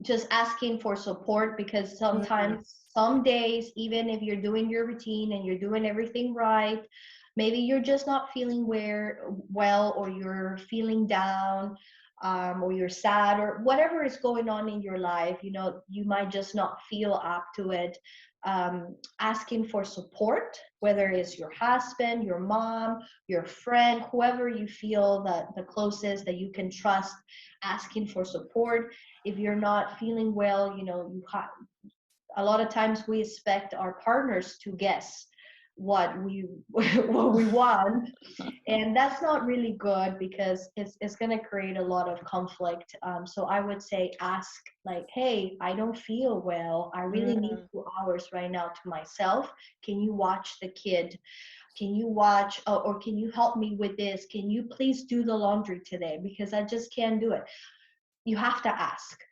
just asking for support, because sometimes, some days, even if you're doing your routine and you're doing everything right, maybe you're just not feeling well, or you're feeling down. or you're sad or whatever is going on in your life, you know, you might just not feel up to it. Asking for support, whether it's your husband, your mom, your friend, whoever you feel that the closest that you can trust, asking for support. If you're not feeling well, you know, a lot of times we expect our partners to guess what we what we want, and that's not really good because it's going to create a lot of conflict. So I would say ask, like, hey, I don't feel well, I really need 2 hours right now to myself. Can you watch the kid? Can you watch, or can you help me with this? Can you please do the laundry today, because I just can't do it. You have to ask.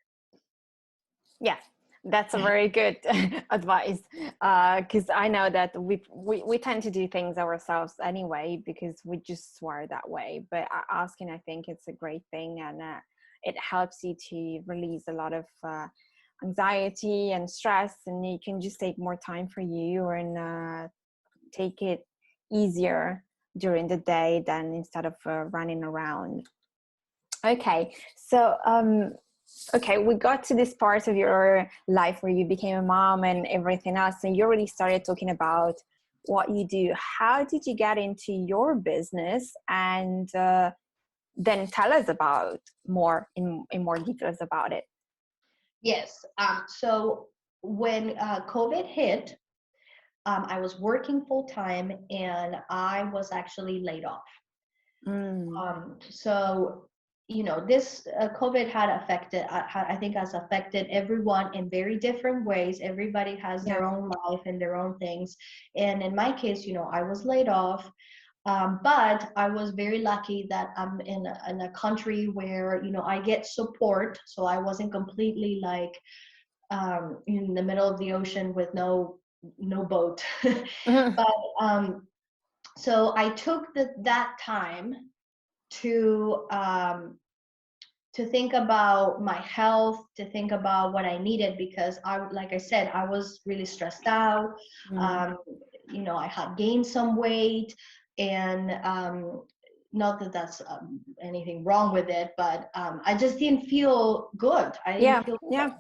Yeah, that's a very good advice, because I know that we tend to do things ourselves anyway because we just were that way. But asking, I think it's a great thing, and it helps you to release a lot of anxiety and stress, and you can just take more time for you and take it easier during the day than instead of running around. Okay, so okay, we got to this part of your life where you became a mom and everything else, and you already started talking about what you do. How did you get into your business? And then tell us about more in more details about it. Yes. So when COVID hit, I was working full time and I was actually laid off. So, you know, this COVID had affected, I think has affected everyone in very different ways. Everybody has their own life and their own things. And in my case, you know, I was laid off. But I was very lucky that I'm in a country where, you know, I get support. So I wasn't completely like in the middle of the ocean with no boat. But so I took that time to think about my health, to think about what I needed, because like I said, I was really stressed out. You know, I had gained some weight, and not that that's anything wrong with it, but I just didn't feel good. I didn't feel good.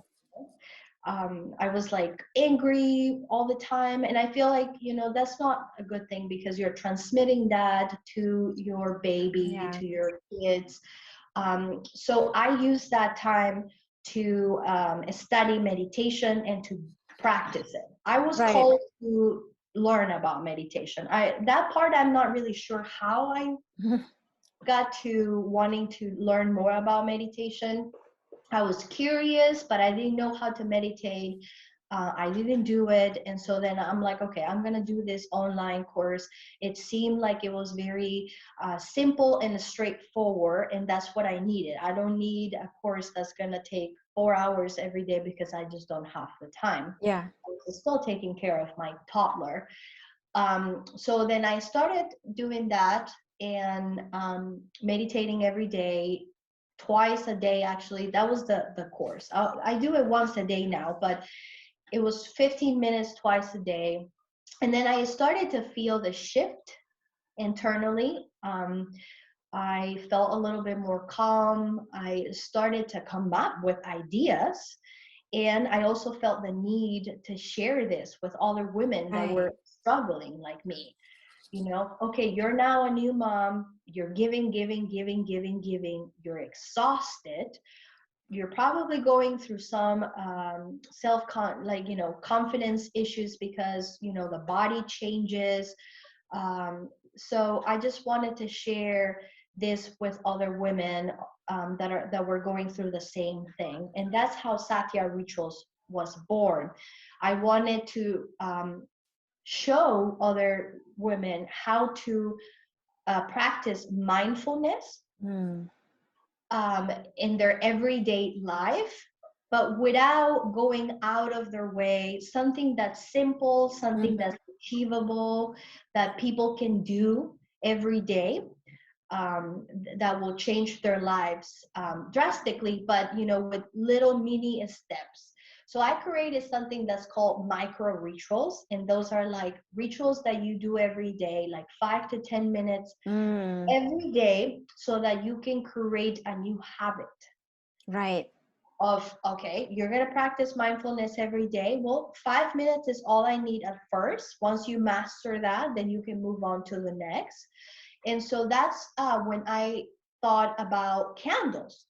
I was like angry all the time, and I feel like, you know, that's not a good thing because you're transmitting that to your baby, to your kids. So I used that time to study meditation and to practice it. I was called to learn about meditation. That part I'm not really sure how I got to wanting to learn more about meditation. I was curious, but I didn't know how to meditate. I didn't do it. And so then I'm like, okay, I'm going to do this online course. It seemed like it was very simple and straightforward. And that's what I needed. I don't need a course that's going to take 4 hours every day because I just don't have the time. I was still taking care of my toddler. So then I started doing that and meditating every day, twice a day. Actually, that was the course. I do it once a day now, but it was 15 minutes twice a day. And then I started to feel the shift internally. I felt a little bit more calm. I started to come up with ideas. And I also felt the need to share this with other women that were struggling like me. You know, okay, you're now a new mom, you're giving, you're exhausted, you're probably going through some confidence issues because, you know, the body changes. So I just wanted to share this with other women that were going through the same thing. And that's how Satya Rituals was born. I wanted to show other women how to practice mindfulness in their everyday life, but without going out of their way. Something that's simple, something that's achievable, that people can do every day, that will change their lives drastically, but, you know, with little mini steps. So I created something that's called micro rituals. And those are like rituals that you do every day, like 5 to 10 minutes every day, so that you can create a new habit. Right. Of, okay, you're going to practice mindfulness every day. Well, 5 minutes is all I need at first. Once you master that, then you can move on to the next. And so that's when I thought about candles,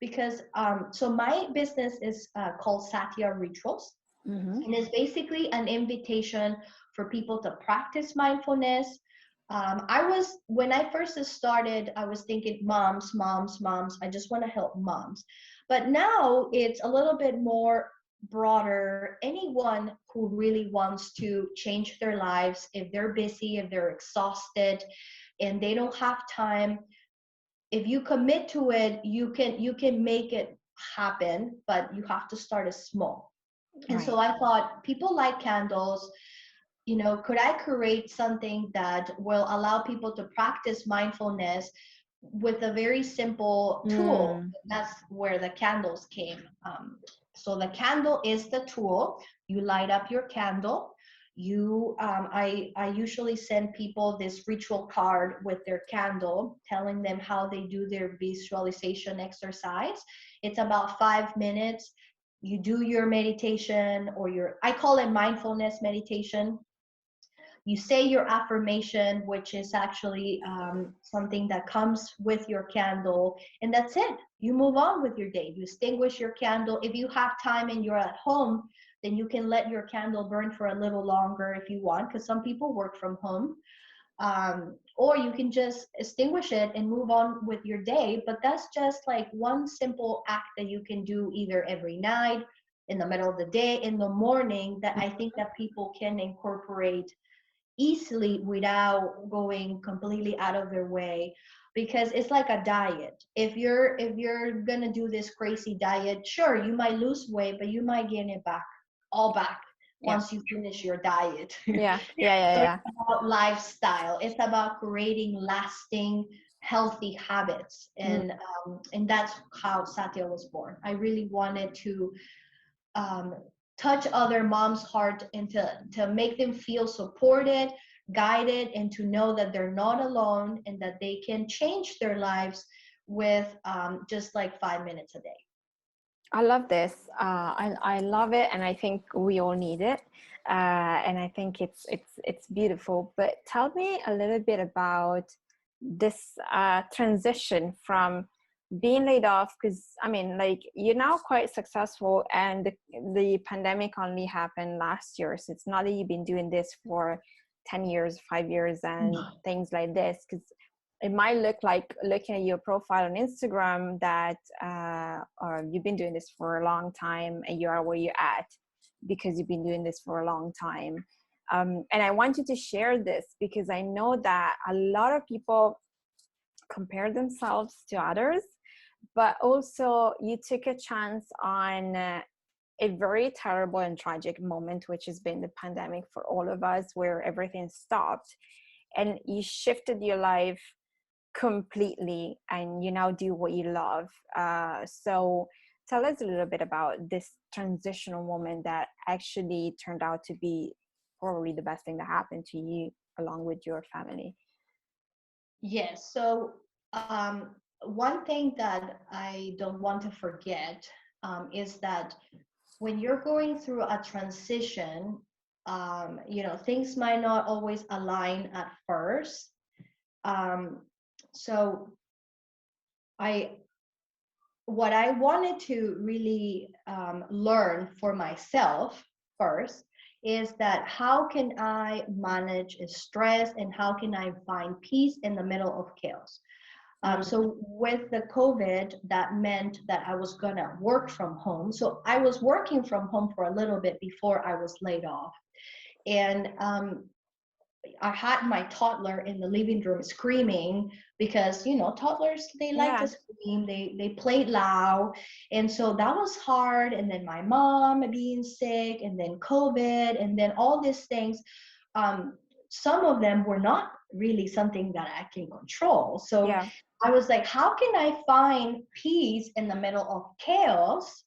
because so my business is called Satya Rituals. And it's basically an invitation for people to practice mindfulness. When I first started, I was thinking moms, moms, moms. I just want to help moms. But now it's a little bit more broader. Anyone who really wants to change their lives, if they're busy, if they're exhausted, and they don't have time, if you commit to it, you can make it happen, but you have to start small. And so I thought, people like candles, could I create something that will allow people to practice mindfulness with a very simple tool? That's where the candles came. So the candle is the tool. You light up your candle. I usually send people this ritual card with their candle, telling them how they do their visualization exercise. It's about 5 minutes. You do your meditation, or I call it mindfulness meditation. You say your affirmation, which is actually something that comes with your candle, and that's it. You move on with your day. You extinguish your candle. If you have time and you're at home, then you can let your candle burn for a little longer if you want, because some people work from home. Or you can just extinguish it and move on with your day. But that's just like one simple act that you can do either every night, in the middle of the day, in the morning, that I think that people can incorporate easily without going completely out of their way, because it's like a diet. If you're gonna do this crazy diet, sure, you might lose weight, but you might gain it all back once you finish your diet. So it's about lifestyle. It's about creating lasting healthy habits, and that's how Satya was born. I really wanted to touch other moms' heart, and to make them feel supported, guided, and to know that they're not alone, and that they can change their lives with just like 5 minutes a day. I love this. I love it, and I think we all need it. And I think it's beautiful. But tell me a little bit about this transition from being laid off, because I mean, like, you're now quite successful, and the pandemic only happened last year, so it's not that you've been doing this for 10 years, 5 years, and things like this. Because it might look like, looking at your profile on Instagram, that or you've been doing this for a long time and you are where you're at because you've been doing this for a long time. And I want you to share this, because I know that a lot of people compare themselves to others, but also you took a chance on a very terrible and tragic moment, which has been the pandemic for all of us, where everything stopped, and you shifted your life completely, and you now do what you love. So tell us a little bit about this transitional moment that actually turned out to be probably the best thing that happened to you, along with your family. Yes. So one thing that I don't want to forget is that when you're going through a transition, things might not always align at first. So what I wanted to really learn for myself first is that how can I manage stress, and how can I find peace in the middle of chaos. So with the COVID, that meant that I was gonna work from home. So I was working from home for a little bit before I was laid off. And I had my toddler in the living room screaming, because toddlers, they like to scream, they play loud, and so that was hard. And then my mom being sick, and then COVID, and then all these things. Some of them were not really something that I can control. So I was like, how can I find peace in the middle of chaos?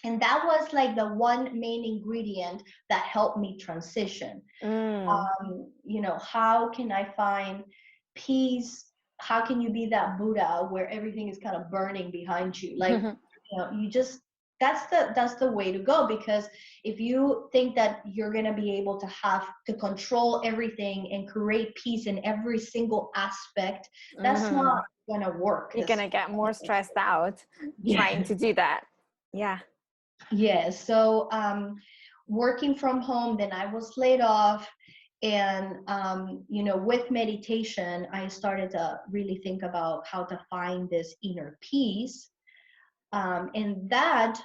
And that was like the one main ingredient that helped me transition. You know, how can I find peace? How can you be that Buddha where everything is kind of burning behind you? Like, you know, you just, that's the way to go. Because if you think that you're going to be able to have to control everything and create peace in every single aspect, that's not going to work. You're gonna get more stressed out trying to do that. Yeah. Yes. So working from home, then I was laid off. And, you know, with meditation, I started to really think about how to find this inner peace. And that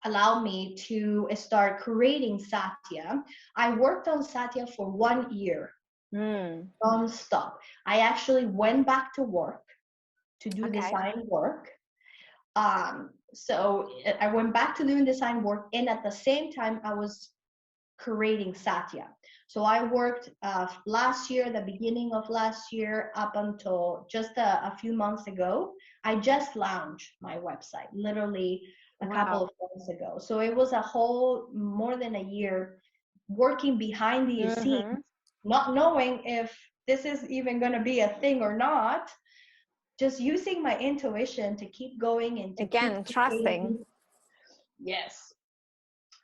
allowed me to start creating Satya. I worked on Satya for 1 year, non-stop. I actually went back to work to do design work. So I went back to doing design work, and at the same time, I was creating Satya. So I worked last year, the beginning of last year, up until just a few months ago. I just launched my website, literally a couple of months ago. So it was a whole more than a year working behind the scenes, not knowing if this is even going to be a thing or not. Just using my intuition to keep going and to again, keep trusting. Yes,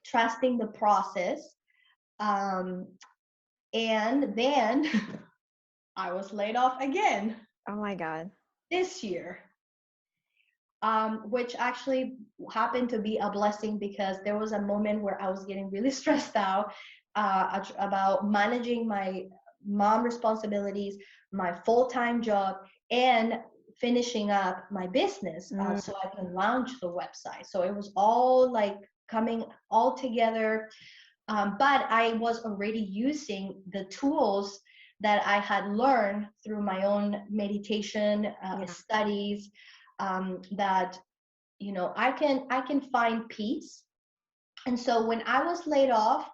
trusting the process. And then I was laid off again. Oh my God. This year. Which actually happened to be a blessing, because there was a moment where I was getting really stressed out about managing my mom responsibilities, my full-time job, and finishing up my business so I can launch the website. So it was all like coming all together. But I was already using the tools that I had learned through my own meditation studies, that, you know, I can find peace. And so when I was laid off,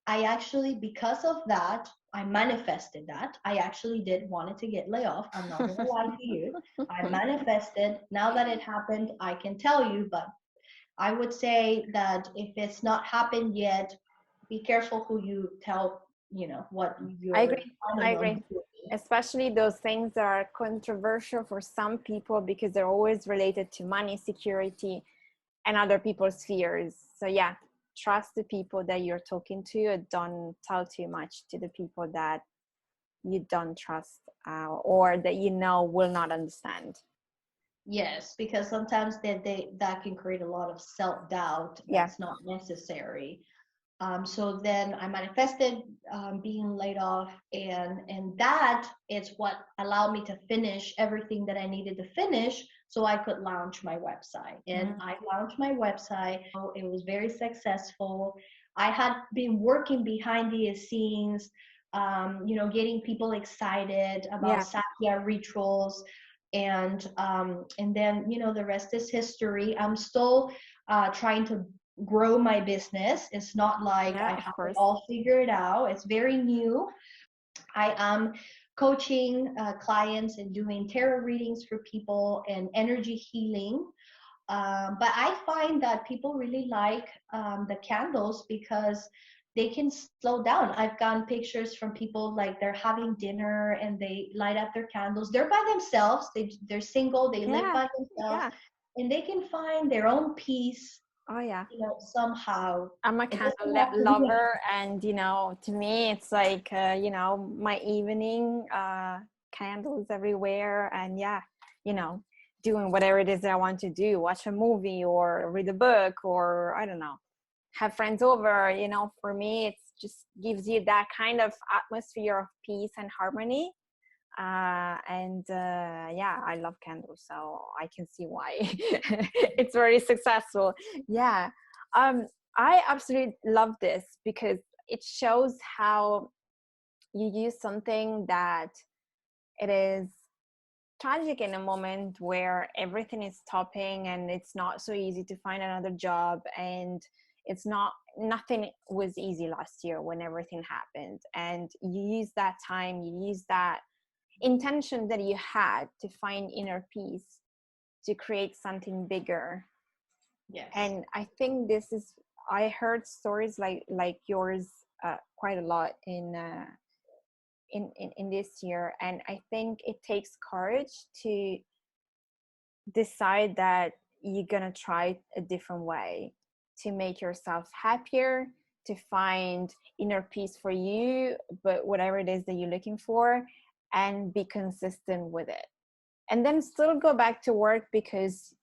I actually, because of that, I manifested that. I actually did wanted to get laid off. I'm not going to lie to you. I manifested. Now that it happened, I can tell you, but I would say that if it's not happened yet, be careful who you tell, you know, what you're. I agree. Especially those things that are controversial for some people, because they're always related to money, security, and other people's fears. So yeah, trust the people that you're talking to. Don't tell too much to the people that you don't trust or that you know will not understand. Yes, because sometimes that can create a lot of self-doubt that's not necessary. So then I manifested being laid off, and that is what allowed me to finish everything that I needed to finish so I could launch my website. And I launched my website. It was very successful. I had been working behind the scenes, you know, getting people excited about Satya rituals. And then, you know, the rest is history. I'm still trying to grow my business. It's not like I have it all figured out. It's very new. I am coaching clients and doing tarot readings for people and energy healing. But I find that people really like the candles because they can slow down. I've gotten pictures from people like they're having dinner and they light up their candles. They're by themselves. They're single. They live by themselves, and they can find their own peace. Oh yeah. You know, somehow. I'm a candle lover, and you know, to me, it's like you know, my evening candles everywhere, and yeah, you know, doing whatever it is that I want to do, watch a movie or read a book, or I don't know, have friends over. You know, for me, it's just gives you that kind of atmosphere of peace and harmony. Yeah, I love candles, so I can see why it's very successful. Yeah. I absolutely love this because it shows how you use something that it is tragic in a moment where everything is stopping and it's not so easy to find another job, and nothing was easy last year when everything happened, and you use that time, you use that intention that you had to find inner peace to create something bigger. Yes. And I think this is, I heard stories like yours quite a lot in this year, and I think it takes courage to decide that you're gonna try a different way to make yourself happier, to find inner peace for you, but whatever it is that you're looking for, and be consistent with it, and then still go back to work because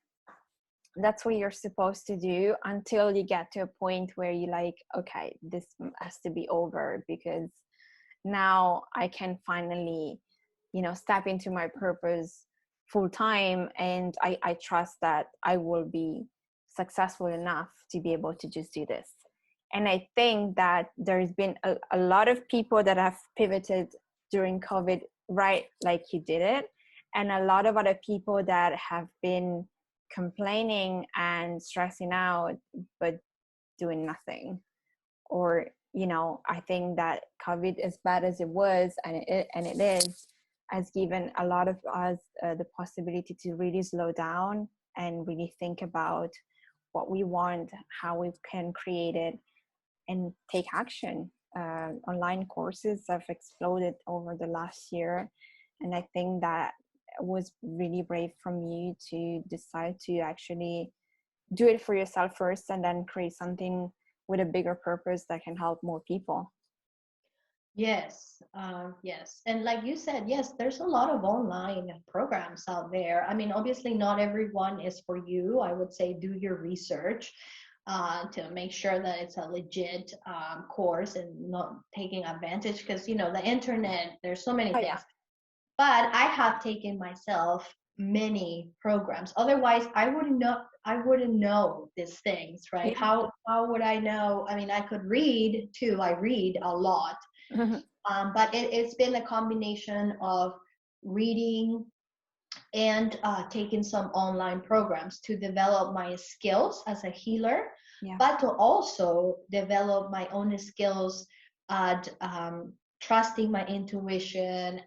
that's what you're supposed to do until you get to a point where you're like, okay, this has to be over, because now I can finally, step into my purpose full time, and I trust that I will be successful enough to be able to just do this. And I think that there's been a lot of people that have pivoted during COVID, right, like you did it, and a lot of other people that have been complaining and stressing out but doing nothing. Or I think that COVID, as bad as it was, and it is, has given a lot of us the possibility to really slow down and really think about what we want, how we can create it, and take action. Online courses have exploded over the last year, and I think that was really brave from you to decide to actually do it for yourself first, and then create something with a bigger purpose that can help more people. Yes, yes. And like you said, yes, there's a lot of online programs out there. I mean, obviously, not everyone is for you. I would say do your research to make sure that it's a legit course and not taking advantage, because, the internet, there's so many Oh things. yeah. But I have taken myself many programs. Otherwise, I wouldn't know these things, right? Yeah. How would I know? I mean, I could read too. I read a lot. But it's been a combination of reading and taking some online programs to develop my skills as a healer, Yeah. but to also develop my own skills at trusting my intuition.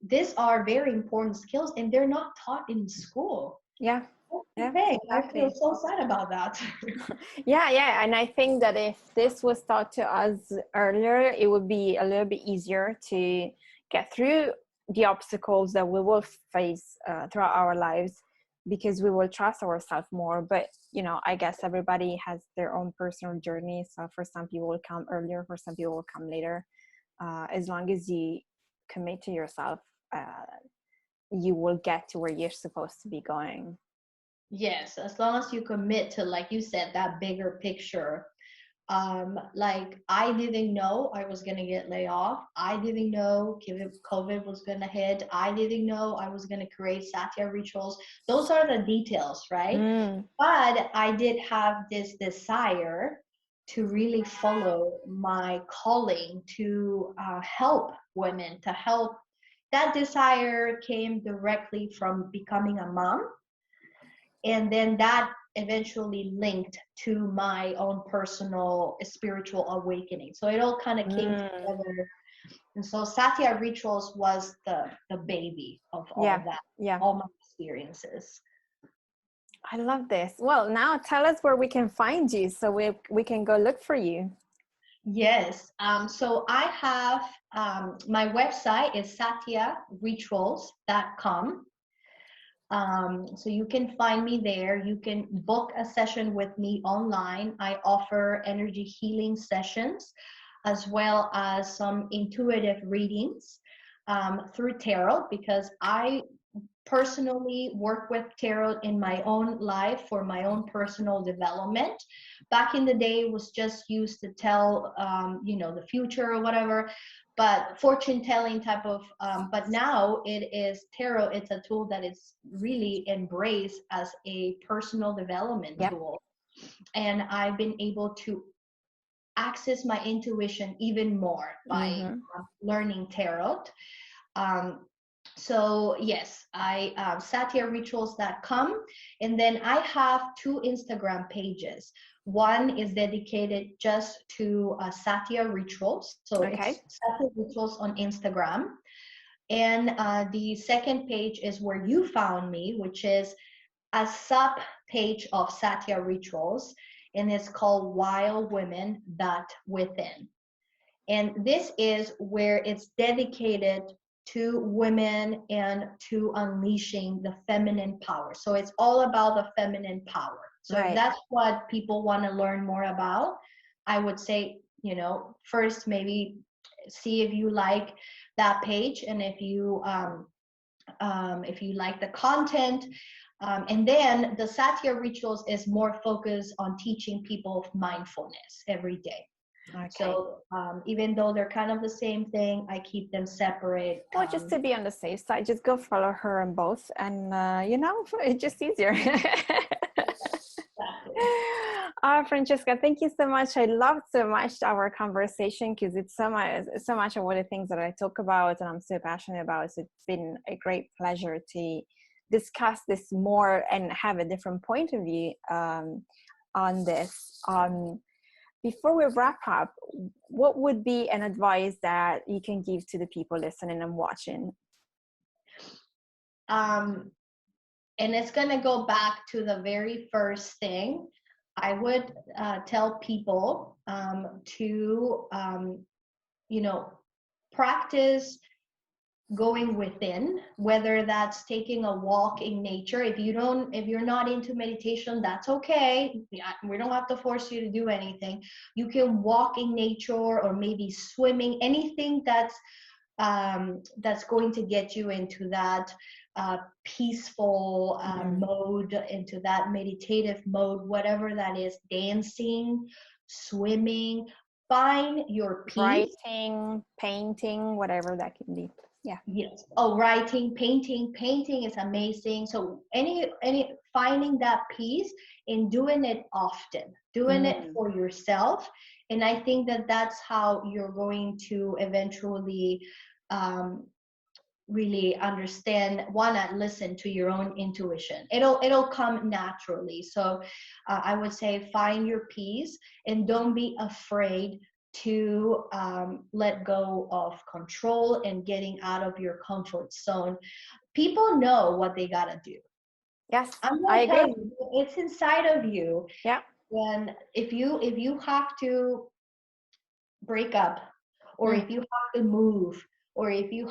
These are very important skills, and they're not taught in school. Yeah. That's the Yeah, thing. I feel exactly. so sad about that. Yeah, and I think that if this was taught to us earlier, it would be a little bit easier to get through the obstacles that we will face throughout our lives, because we will trust ourselves more. But I guess everybody has their own personal journey, so for some people it will come earlier, for some people it will come later. As long as you commit to yourself, you will get to where you're supposed to be going. Yes, as long as you commit to, like you said, that bigger picture. Like, I didn't know I was gonna get laid off. I didn't know COVID was gonna hit. I didn't know I was gonna create satya rituals. Those are the details, right? But I did have this desire to really follow my calling to help women, to help. That desire came directly from becoming a mom, and then that eventually linked to my own personal spiritual awakening, so it all kind of came together. And so satya rituals was the baby of all Yeah, of that, yeah. all my experiences. I love this. Well, now tell us where we can find you so we can go look for you. Yes, so I have my website is satyarituals.com. So you can find me there. You can book a session with me online. I offer energy healing sessions as well as some intuitive readings through tarot, because I personally work with tarot in my own life for my own personal development. Back in the day, it was just used to tell, the future or whatever, but fortune telling type of. But now it is tarot. It's a tool that is really embraced as a personal development Yep. tool, and I've been able to access my intuition even more by learning tarot. Um, so yes, I satyarituals.com, and then I have two Instagram pages. One is dedicated just to satya rituals, so Okay. it's satya rituals on Instagram, and the second page is where you found me, which is a sub page of Satya rituals, and it's called Wild Women That Within. And this is where it's dedicated to women and to unleashing the feminine power. So it's all about the feminine power. So if Right. that's what people want to learn more about, I would say, first maybe see if you like that page, and if you like the content. And then the Satya rituals is more focused on teaching people mindfulness every day. Okay. So even though they're kind of the same thing, I keep them separate. Well, just to be on the safe side, just go follow her on both, and it's just easier. Franccesca, thank you so much. I loved so much our conversation, because it's so much of all the things that I talk about and I'm so passionate about. So it's been a great pleasure to discuss this more and have a different point of view on this. Before we wrap up, what would be an advice that you can give to the people listening and watching? And it's going to go back to the very first thing. I would tell people to, practice going within, whether that's taking a walk in nature. If you're not into meditation, that's okay. We don't have to force you to do anything. You can walk in nature, or maybe swimming, anything that's going to get you into that peaceful mode, into that meditative mode, whatever that is. Dancing, swimming, find your peace. Writing, painting, whatever that can be. Yeah. Yes. Oh, writing, painting is amazing. So any finding that peace and doing it often, doing it for yourself. And I think that that's how you're going to eventually really understand, listen to your own intuition. It'll come naturally. So I would say find your peace, and don't be afraid to let go of control and getting out of your comfort zone. People know what they gotta do. Yes, I'm I gonna tell agree. you, it's inside of you. Yeah. And if you have to break up, or if you have to move, or if you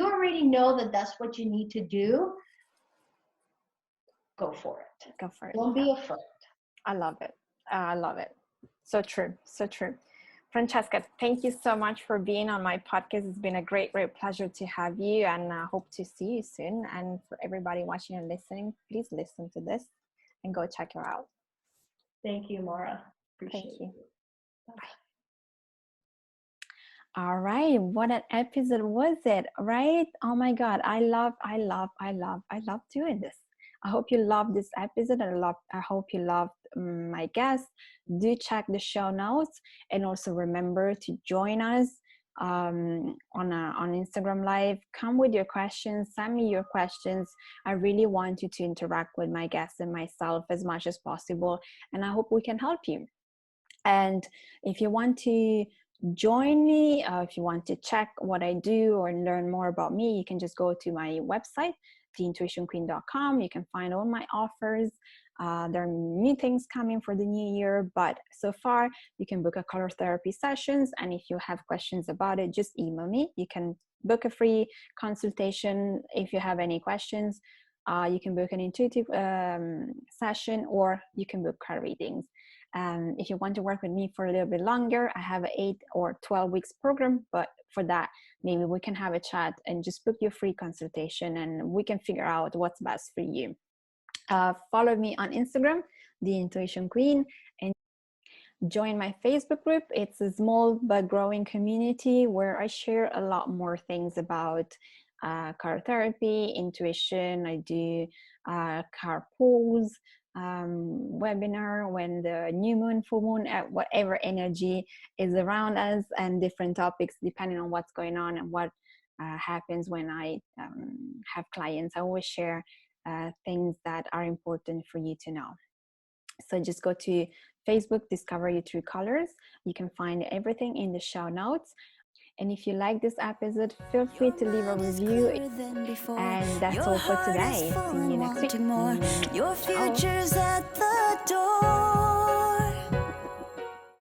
already know that that's what you need to do, go for it. Go for it. Don't be afraid. I love it. I love it. So true. So true. Franccesca, thank you so much for being on my podcast. It's been a great pleasure to have you, and I hope to see you soon. And for everybody watching and listening, please listen to this and go check her out. Thank you, Mara. Appreciate Thank you. Bye. All right, what an episode was it, right? Oh my God, I love doing this. I hope you loved this episode, and I hope you loved my guest. Do check the show notes, and also remember to join us on Instagram Live. Come with your questions, send me your questions. I really want you to interact with my guests and myself as much as possible, and I hope we can help you. And if you want to join me, if you want to check what I do or learn more about me, you can just go to my website, theintuitionqueen.com. You can find all my offers. There are new things coming for the new year, but so far you can book a color therapy sessions. And if you have questions about it, just email me. You can book a free consultation if you have any questions. You can book an intuitive session, or you can book card readings. If you want to work with me for a little bit longer, I have an 8 or 12 weeks program, but for that, maybe we can have a chat and just book your free consultation, and we can figure out what's best for you. Follow me on Instagram, The Intuition Queen, and join my Facebook group. It's a small but growing community where I share a lot more things about card therapy, intuition. I do card pulls, webinar when the new moon, full moon, whatever energy is around us, and different topics depending on what's going on and what happens when I have clients. I always share things that are important for you to know. So just go to Facebook, Discover Your True Colors. You can find everything in the show notes. And if you like this episode, feel free to leave a review. And that's all for today. See you next week. Your Ciao. future's at the door.